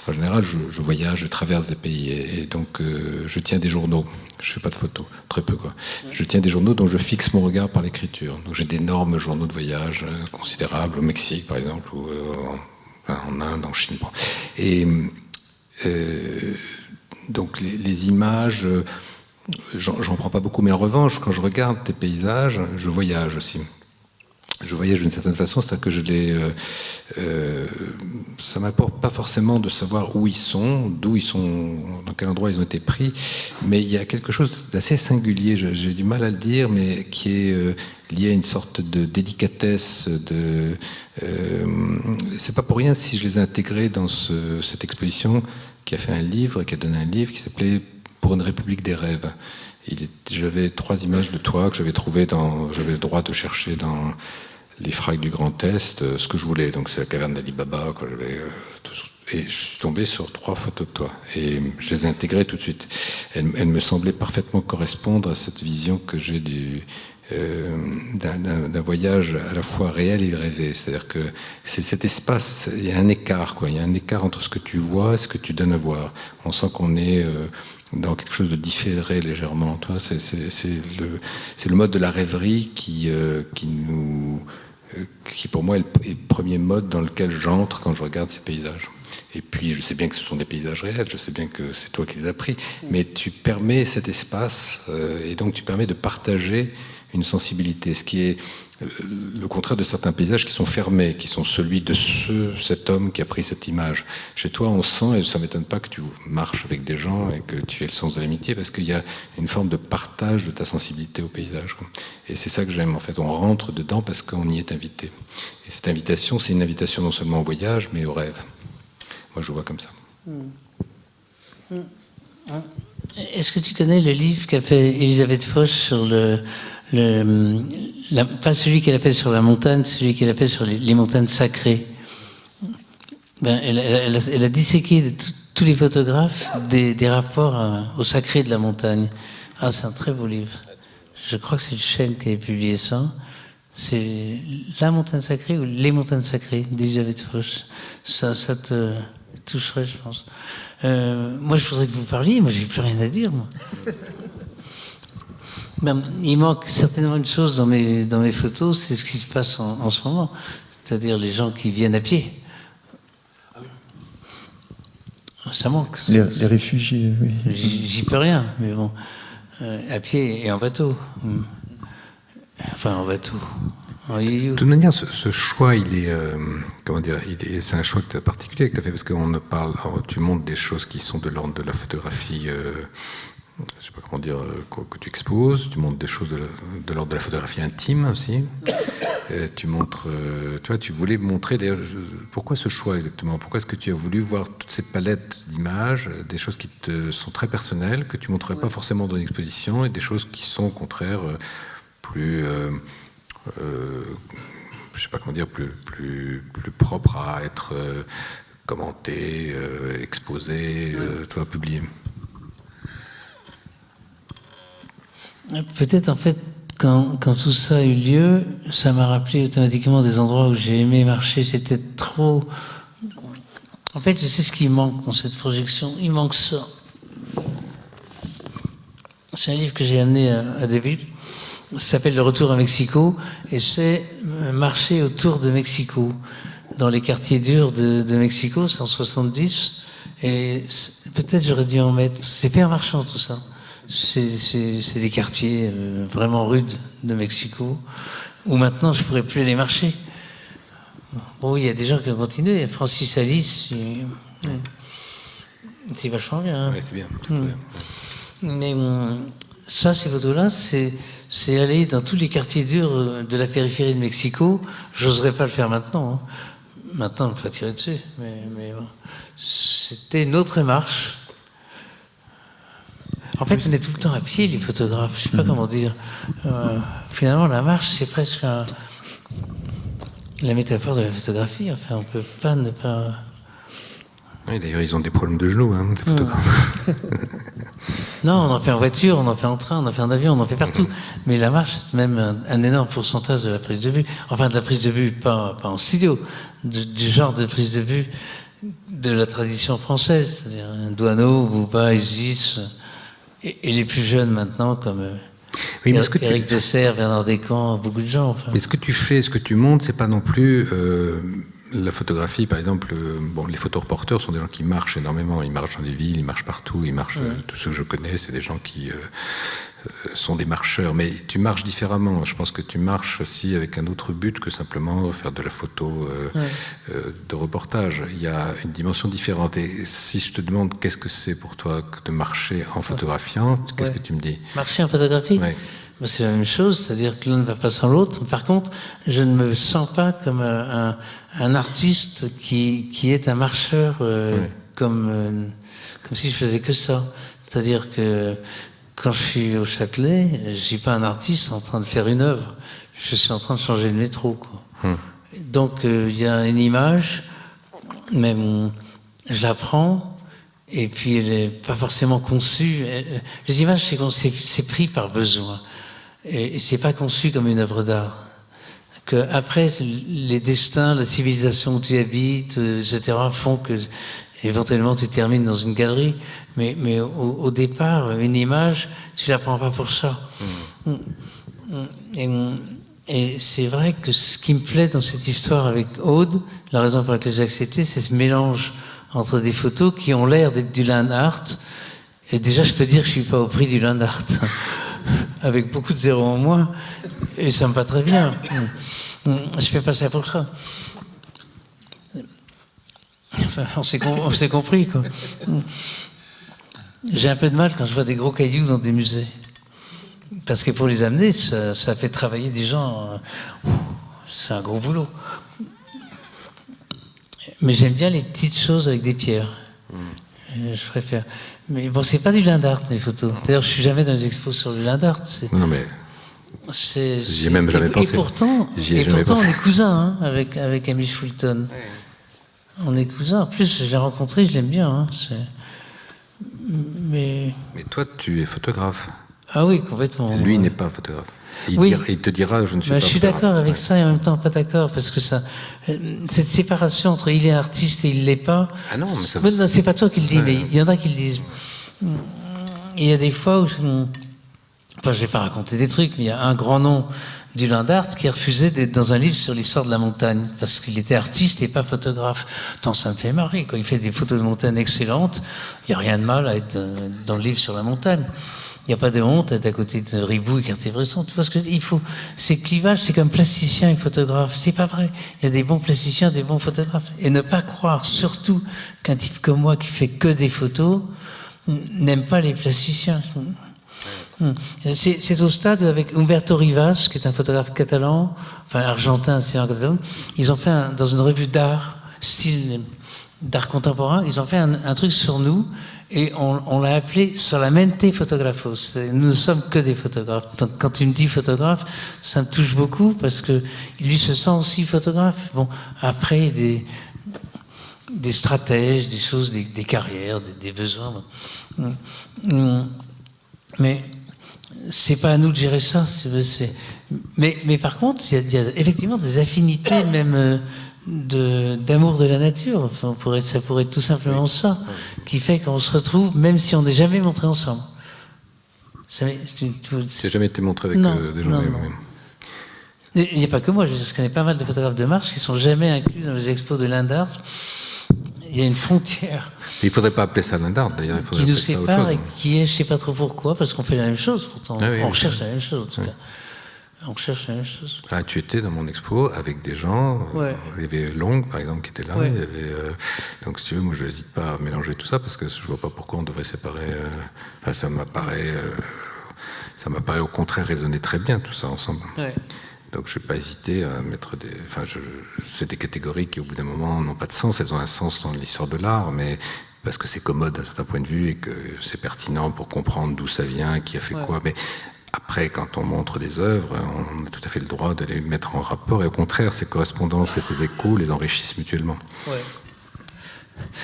en général, je voyage, je traverse des pays, et donc je tiens des journaux. Je fais pas de photos, très peu quoi. Je tiens des journaux dont je fixe mon regard par l'écriture. Donc j'ai d'énormes journaux de voyage considérables, au Mexique par exemple, ou en Inde, en Chine. Bon. Et donc les images, j'en prends pas beaucoup, mais en revanche, quand je regarde tes paysages, je voyage aussi. Je voyage d'une certaine façon, c'est-à-dire que ça m'apporte pas forcément de savoir où ils sont, d'où ils sont, dans quel endroit ils ont été pris, mais il y a quelque chose d'assez singulier, j'ai du mal à le dire, mais qui est lié à une sorte de délicatesse, c'est pas pour rien si je les ai intégrés dans cette exposition qui a fait un livre, qui a donné un livre qui s'appelait Pour une République des rêves. J'avais 3 images de toi que j'avais trouvées j'avais le droit de chercher dans les frags du Grand Est, ce que je voulais. Donc c'est la caverne d'Ali Baba, quoi. Et je suis tombé sur 3 photos de toi. Et je les ai intégrées tout de suite. elle me semblait parfaitement correspondre à cette vision que j'ai d'un voyage à la fois réel et rêvé. C'est-à-dire que c'est cet espace, il y a un écart, quoi. Il y a un écart entre ce que tu vois et ce que tu donnes à voir. On sent qu'on est dans quelque chose de différé légèrement. C'est le mode de la rêverie qui pour moi est le premier mode dans lequel j'entre quand je regarde ces paysages. Et puis je sais bien que ce sont des paysages réels, je sais bien que c'est toi qui les as pris, mais tu permets cet espace et donc tu permets de partager une sensibilité, ce qui est le contraire de certains paysages qui sont fermés, qui sont celui de cet homme qui a pris cette image. Chez toi, on sent, et ça ne m'étonne pas que tu marches avec des gens et que tu aies le sens de l'amitié, parce qu'il y a une forme de partage de ta sensibilité au paysage. Et c'est ça que j'aime, en fait. On rentre dedans parce qu'on y est invité. Et cette invitation, c'est une invitation non seulement au voyage, mais au rêve. Moi, je le vois comme ça. Est-ce que tu connais le livre qu'a fait Elisabeth Foch sur pas celui qu'elle a fait sur la montagne, celui qu'elle a fait sur les montagnes sacrées? Elle a disséqué de tous les photographes des rapports au sacré de la montagne. Ah, c'est un très beau livre. Je crois que c'est une chaîne qui a publié ça. C'est La montagne sacrée ou Les montagnes sacrées d'Elisabeth Foch. Ça te toucherait, je pense. Moi, je voudrais que vous parliez. Moi, j'ai plus rien à dire, moi. Il manque certainement une chose dans mes photos, c'est ce qui se passe en ce moment. C'est-à-dire les gens qui viennent à pied. Ça manque. Les réfugiés, oui. J'y peux rien, mais bon. À pied et en bateau. Enfin, en bateau. De toute manière, ce choix, il est, c'est un choix particulier que tu as fait, parce qu'on ne parle, tu montres des choses qui sont de l'ordre de la photographie, je sais pas comment dire, que tu exposes, tu montres des choses de l'ordre de la photographie intime aussi. Tu montres, tu vois, tu voulais montrer, d'ailleurs, pourquoi ce choix exactement? Pourquoi est-ce que tu as voulu voir toutes ces palettes d'images, des choses qui te sont très personnelles, que tu ne montrerais pas forcément dans une exposition, et des choses qui sont au contraire plus... je sais pas comment dire, plus propre à être commenté, exposé, toi, publié. Peut-être en fait, quand tout ça a eu lieu, ça m'a rappelé automatiquement des endroits où j'ai aimé marcher. C'était trop. En fait, je sais ce qui manque dans cette projection. Il manque ça. C'est un livre que j'ai amené à David. Ça s'appelle Le Retour à Mexico, et c'est marcher autour de Mexico, dans les quartiers durs de Mexico, c'est en 70, et peut-être j'aurais dû en mettre, c'est fait en marchant tout ça. C'est des quartiers vraiment rudes de Mexico, où maintenant je ne pourrais plus aller marcher. Bon, il y a des gens qui ont continué, Francis Alice, c'est vachement bien. Hein. Oui, c'est bien, c'est très bien. Mais ça, ces photos-là, c'est aller dans tous les quartiers durs de la périphérie de Mexico. J'oserais pas le faire maintenant. Hein. Maintenant, on me fait tirer dessus. Mais bon. C'était une autre marche. En fait, on est tout le temps à pied, les photographes. Je sais pas comment dire. Finalement, la marche, c'est presque la métaphore de la photographie. Enfin, on peut pas ne pas... Oui, d'ailleurs, ils ont des problèmes de genoux, hein, les photographes. Non, on en fait en voiture, on en fait en train, on en fait en avion, on en fait partout. Mais la marche, c'est même un énorme pourcentage de la prise de vue. Enfin, de la prise de vue, pas en studio, du genre de prise de vue de la tradition française, c'est-à-dire Douaneau, Bouba, Isis, et les plus jeunes maintenant, comme oui, mais Éric Dessert, Bernard Descamps, beaucoup de gens. Enfin. Mais ce que tu fais, ce que tu montres, c'est pas non plus... la photographie, par exemple, bon, les photoreporters sont des gens qui marchent énormément. Ils marchent dans les villes, ils marchent partout, ils marchent. Tous ceux que je connais, c'est des gens qui sont des marcheurs. Mais tu marches différemment. Je pense que tu marches aussi avec un autre but que simplement faire de la photo de reportage. Il y a une dimension différente. Et si je te demande qu'est-ce que c'est pour toi de marcher en photographiant, qu'est-ce que tu me dis? Marcher en photographie? C'est la même chose, c'est-à-dire que l'un ne va pas sans l'autre. Par contre, je ne me sens pas comme un artiste qui est un marcheur, comme si je faisais que ça. C'est-à-dire que quand je suis au Châtelet, je ne suis pas un artiste en train de faire une œuvre. Je suis en train de changer le métro, quoi. Donc, il y a une image, même je la prends, Et puis, elle n'est pas forcément conçue. Les images, c'est pris par besoin. Et c'est pas conçu comme une œuvre d'art. Que après, les destins, la civilisation où tu habites, etc., font que éventuellement tu termines dans une galerie. Mais au départ, une image, tu la prends pas pour ça. Et c'est vrai que ce qui me plaît dans cette histoire avec Aude, la raison pour laquelle j'ai accepté, c'est ce mélange entre des photos qui ont l'air d'être du land art. Et déjà, je peux dire que je suis pas au prix du land art, avec beaucoup de zéros en moins, et ça me va très bien. Je fais pas ça pour ça. Enfin, on s'est compris, quoi. J'ai un peu de mal quand je vois des gros cailloux dans des musées. Parce que pour les amener, ça fait travailler des gens. C'est un gros boulot. Mais j'aime bien les petites choses avec des pierres. Je préfère. Mais bon, c'est pas du land art, mes photos. D'ailleurs, je suis jamais dans les expos sur le land art. Non, mais j'y ai même jamais pensé. Et pourtant, on est cousins, hein, avec Amish Fulton. Ouais. On est cousins. En plus, je l'ai rencontré, je l'aime bien. Hein. Mais toi, tu es photographe. Ah oui, complètement. Lui n'est pas photographe. Il te dira, je ne suis pas je suis photographe. d'accord avec ça et en même temps pas d'accord, parce que cette séparation entre il est artiste et il l'est pas. Ah non, non, c'est pas toi qui le dis, mais il y en a qui le disent. Il y a des fois où, enfin, je vais pas raconter des trucs, mais il y a un grand nom du land art qui refusait d'être dans un livre sur l'histoire de la montagne, parce qu'il était artiste et pas photographe. Tant ça me fait marrer, quand il fait des photos de montagne excellentes, il n'y a rien de mal à être dans le livre sur la montagne. Il n'y a pas de honte d'être à côté de Ribou et Cartier-Bresson. Tu vois ce que je dis ? C'est clivage, c'est comme plasticien et photographe. C'est pas vrai. Il y a des bons plasticiens, des bons photographes. Et ne pas croire, surtout, qu'un type comme moi qui fait que des photos n'aime pas les plasticiens. C'est au stade avec Humberto Rivas, qui est un photographe catalan, enfin argentin, c'est en catalan. Ils ont fait dans une revue d'art, style d'art contemporain, ils ont fait un truc sur nous. Et on l'a appelé Solamente Fotographos. Nous ne sommes que des photographes. Donc, quand tu me dis photographe, ça me touche beaucoup parce que lui se sent aussi photographe. Bon, après, des stratèges, des choses, des carrières, des besoins. Mais c'est pas à nous de gérer ça. Mais par contre, il y a effectivement des affinités même d'amour de la nature. Enfin, ça pourrait être tout simplement ça qui fait qu'on se retrouve, même si on n'est jamais montré ensemble. C'est jamais été montré avec des gens. Non. Il n'y a pas que moi, je connais pas mal de photographes de marche qui ne sont jamais inclus dans les expos de land art. Il y a une frontière. Il ne faudrait pas appeler ça land art, d'ailleurs. Il faudrait qui nous appeler ça autre sépare chose. et qui est, je ne sais pas trop pourquoi, parce qu'on fait la même chose. Pourtant, on cherche la même chose, en tout cas. On cherche la même chose. Ah, tu étais dans mon expo avec des gens. Il y avait Long, par exemple, qui était là. Il y avait, donc, si tu veux, moi, je n'hésite pas à mélanger tout ça parce que je ne vois pas pourquoi on devrait séparer. Ça m'apparaît au contraire résonner très bien tout ça ensemble. Ouais. Donc, je n'ai pas hésité à mettre des. C'est des catégories qui, au bout d'un moment, n'ont pas de sens. Elles ont un sens dans l'histoire de l'art, mais parce que c'est commode à un certain point de vue et que c'est pertinent pour comprendre d'où ça vient, qui a fait quoi. Mais après, quand on montre des œuvres, on a tout à fait le droit de les mettre en rapport. Et au contraire, ces correspondances et ces échos les enrichissent mutuellement. Ouais.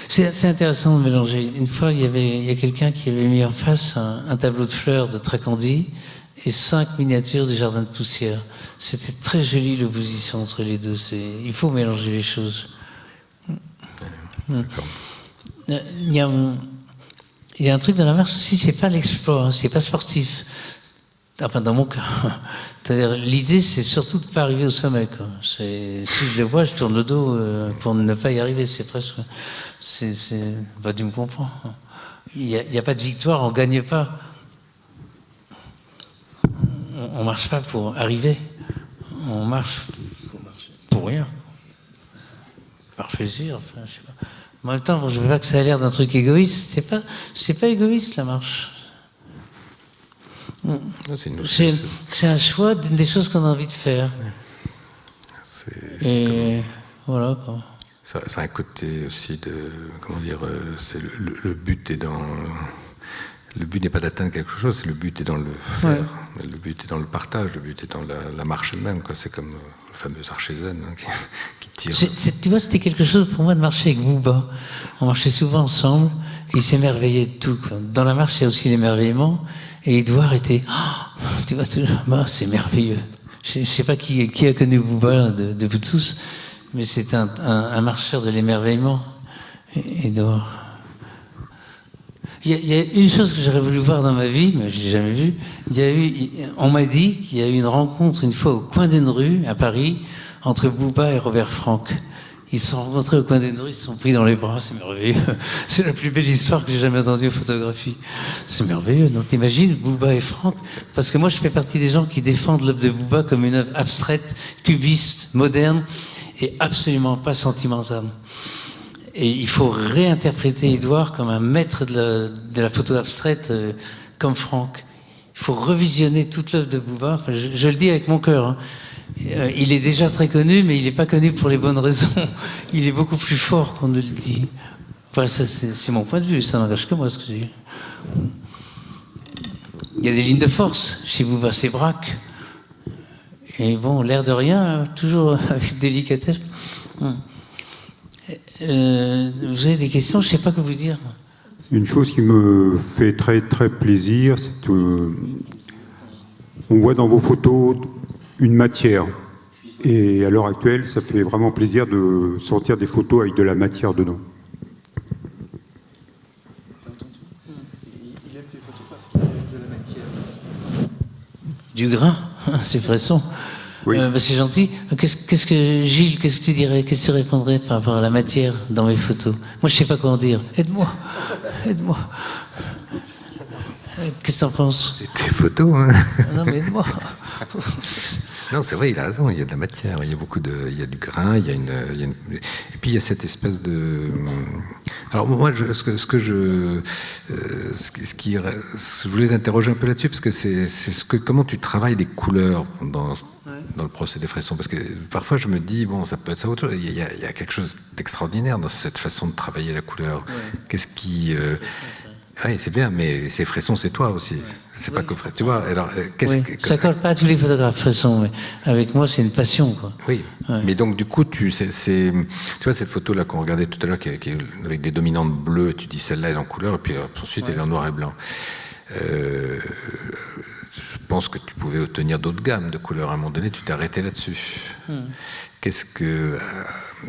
C'est intéressant de mélanger. Une fois, il y a quelqu'un qui avait mis en face un tableau de fleurs de Tracandi et 5 miniatures du jardin de poussière. C'était très joli l'opposition entre les deux. Il faut mélanger les choses. Il y a un truc dans la marche aussi, c'est pas l'exploit, hein, c'est pas sportif. Enfin, dans mon cas. C'est-à-dire, l'idée, c'est surtout de ne pas arriver au sommet. Quoi. Si je le vois, je tourne le dos pour ne pas y arriver. C'est presque. Bah, tu me comprends. Il n'y a pas de victoire, on ne gagne pas. On ne marche pas pour arriver. On marche pour rien. Par plaisir, enfin, je sais pas. En même temps, je ne veux pas que ça ait l'air d'un truc égoïste. C'est pas égoïste, la marche. C'est un choix des choses qu'on a envie de faire. Voilà quoi. Ça a un côté aussi de, comment dire, le but est dans. Le but n'est pas d'atteindre quelque chose, le but est dans le faire. Le but est dans le partage, le but est dans la marche elle-même. C'est comme fameux Archézen, hein, qui tire. Tu vois, c'était quelque chose pour moi de marcher avec Booba. On marchait souvent ensemble et il s'émerveillait de tout, quoi. Dans la marche, il y a aussi l'émerveillement. Et Édouard était, tu vois, toujours, c'est merveilleux. Je ne sais pas qui a connu Booba de vous tous, mais c'est un marcheur de l'émerveillement, Édouard. Il y a une chose que j'aurais voulu voir dans ma vie, mais je ne l'ai jamais vue. On m'a dit qu'il y a eu une rencontre une fois au coin d'une rue, à Paris, entre Booba et Robert Frank. Ils se sont rencontrés au coin d'une rue, ils se sont pris dans les bras, c'est merveilleux. C'est la plus belle histoire que j'ai jamais entendue en photographie. C'est merveilleux. Donc t'imagines, Booba et Frank, parce que moi je fais partie des gens qui défendent l'œuvre de Booba comme une œuvre abstraite, cubiste, moderne, et absolument pas sentimentale. Et il faut réinterpréter Édouard comme un maître de la photo abstraite, comme Franck. Il faut revisionner toute l'œuvre de Booba. Enfin, je le dis avec mon cœur. Hein. Il est déjà très connu, mais il n'est pas connu pour les bonnes raisons. Il est beaucoup plus fort qu'on ne le dit. Enfin, ça, c'est mon point de vue. Ça n'engage que moi, ce que je dis. Il y a des lignes de force. Chez Booba, c'est braque. Et bon, l'air de rien, toujours avec délicatesse. Vous avez des questions? Je ne sais pas quoi vous dire. Une chose qui me fait très très plaisir, c'est que on voit dans vos photos une matière. Et à l'heure actuelle, ça fait vraiment plaisir de sortir des photos avec de la matière dedans. Il aime tes photos parce qu'il y a de la matière. Du grain, c'est pressant. Oui. C'est gentil. Qu'est-ce que Gilles, qu'est-ce que tu dirais? Qu'est-ce que tu répondrais par rapport à la matière dans mes photos? Moi, je sais pas quoi en dire. Aide-moi. Qu'est-ce que t'en penses? C'est tes photos, hein. Non, mais aide-moi. Non, c'est vrai, il a raison, il y a de la matière, il y a du grain, il y a une... Et puis il y a cette espèce de... Alors moi, je voulais t'interroger un peu là-dessus, parce que comment tu travailles des couleurs dans le procédé Fresson, parce que parfois je me dis, bon, ça peut être ça autre chose, il y a quelque chose d'extraordinaire dans cette façon de travailler la couleur. Ouais. Qu'est-ce qui... Oui, c'est bien, mais c'est Fresson, c'est toi aussi. C'est pas que Fresson. Tu vois, alors, ça colle pas à tous les photographes Fresson, mais avec moi, c'est une passion, quoi. Oui, ouais. Mais donc, du coup, tu vois, cette photo-là qu'on regardait tout à l'heure, qui est avec des dominantes bleues, tu dis celle-là, elle est en couleur, et puis ensuite, elle est en noir et blanc. Je pense que tu pouvais obtenir d'autres gammes de couleurs. À un moment donné, tu t'es arrêté là-dessus. Qu'est-ce que...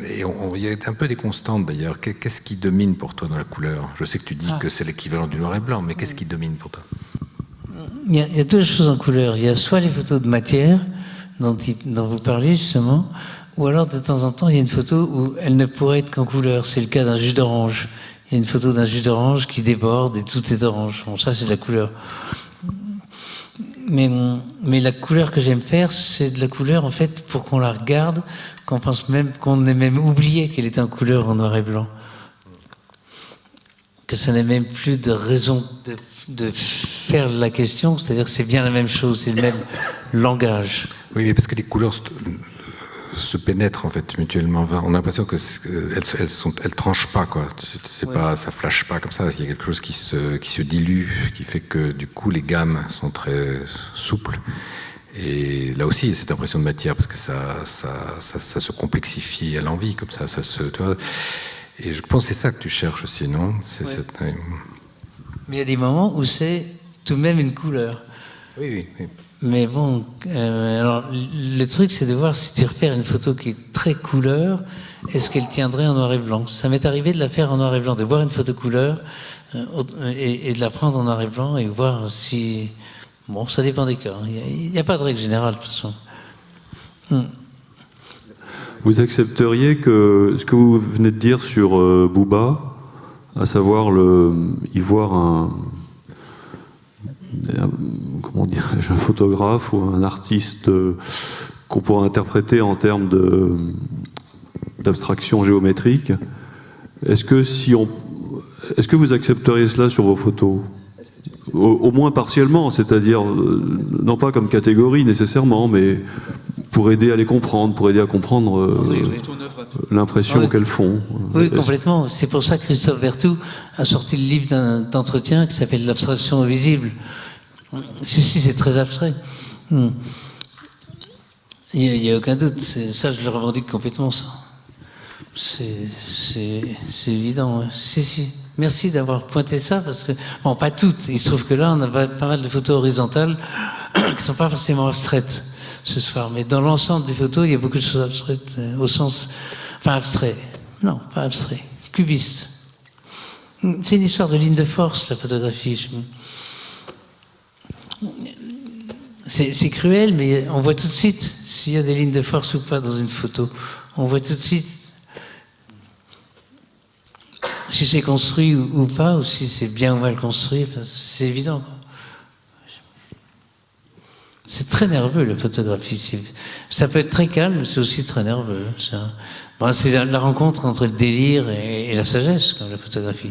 il y a un peu des constantes, d'ailleurs. Qu'est-ce qui domine pour toi dans la couleur? Je sais que tu dis que c'est l'équivalent du noir et blanc, mais qu'est-ce qui domine pour toi? Il y a deux choses en couleur. Il y a soit les photos de matière, dont vous parliez, justement, ou alors, de temps en temps, il y a une photo où elle ne pourrait être qu'en couleur. C'est le cas d'un jus d'orange. Il y a une photo d'un jus d'orange qui déborde et tout est orange. Bon, ça, c'est de la couleur. Mais la couleur que j'aime faire, c'est de la couleur, en fait, pour qu'on la regarde, qu'on pense même, qu'on ait même oublié qu'elle était en couleur en noir et blanc. Que ça n'ait même plus de raison de faire la question, c'est-à-dire que c'est bien la même chose, c'est le même langage. Oui, mais parce que les couleurs se pénètrent en fait mutuellement. On a l'impression que elles tranchent pas, quoi. C'est pas, ça flash pas comme ça. Il y a quelque chose qui se dilue, qui fait que du coup les gammes sont très souples. Et là aussi, il y a cette impression de matière parce que ça se complexifie à l'envie comme ça. Tu vois. Et je pense que c'est ça que tu cherches aussi, non? Ouais. Mais il y a des moments où c'est tout de même une couleur. Oui. Mais bon, alors le truc, c'est de voir si tu refais une photo qui est très couleur, est-ce qu'elle tiendrait en noir et blanc? Ça m'est arrivé de la faire en noir et blanc, de voir une photo couleur et de la prendre en noir et blanc et voir si... Bon, ça dépend des cas. Il n'y a pas de règle générale, de toute façon. Vous accepteriez que ce que vous venez de dire sur Booba, à savoir y voir comment dirais-je, un photographe ou un artiste qu'on pourrait interpréter en termes d'abstraction géométrique. Est-ce que vous accepteriez cela sur vos photos? Au moins partiellement, c'est-à-dire non pas comme catégorie nécessairement, mais pour aider à les comprendre, pour aider à comprendre l'impression qu'elles font. Oui, complètement. C'est pour ça que Christophe Vertou a sorti le livre d'entretien qui s'appelle L'abstraction invisible. Si, c'est très abstrait. Il n'y a aucun doute. Ça, je le revendique complètement, ça. C'est évident. Ouais. Si. Merci d'avoir pointé ça, parce que, bon, pas toutes. Il se trouve que là, on a pas mal de photos horizontales qui ne sont pas forcément abstraites ce soir. Mais dans l'ensemble des photos, il y a beaucoup de choses abstraites, au sens... Enfin, abstrait. Non, pas abstrait. Cubiste. C'est une histoire de ligne de force, la photographie. C'est cruel, mais on voit tout de suite s'il y a des lignes de force ou pas dans une photo. On voit tout de suite si c'est construit ou pas, ou si c'est bien ou mal construit. C'est évident. C'est très nerveux, la photographie. Ça peut être très calme, mais c'est aussi très nerveux. C'est la rencontre entre le délire et la sagesse, comme la photographie.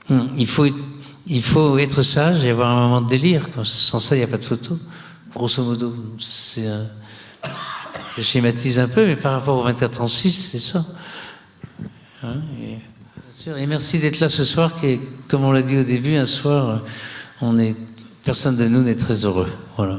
Il faut être sage et avoir un moment de délire. Sans ça, il n'y a pas de photo. Grosso modo, je schématise un peu, mais par rapport au 24-36, c'est ça. Et merci d'être là ce soir, qui est, comme on l'a dit au début, un soir, personne de nous n'est très heureux. Voilà.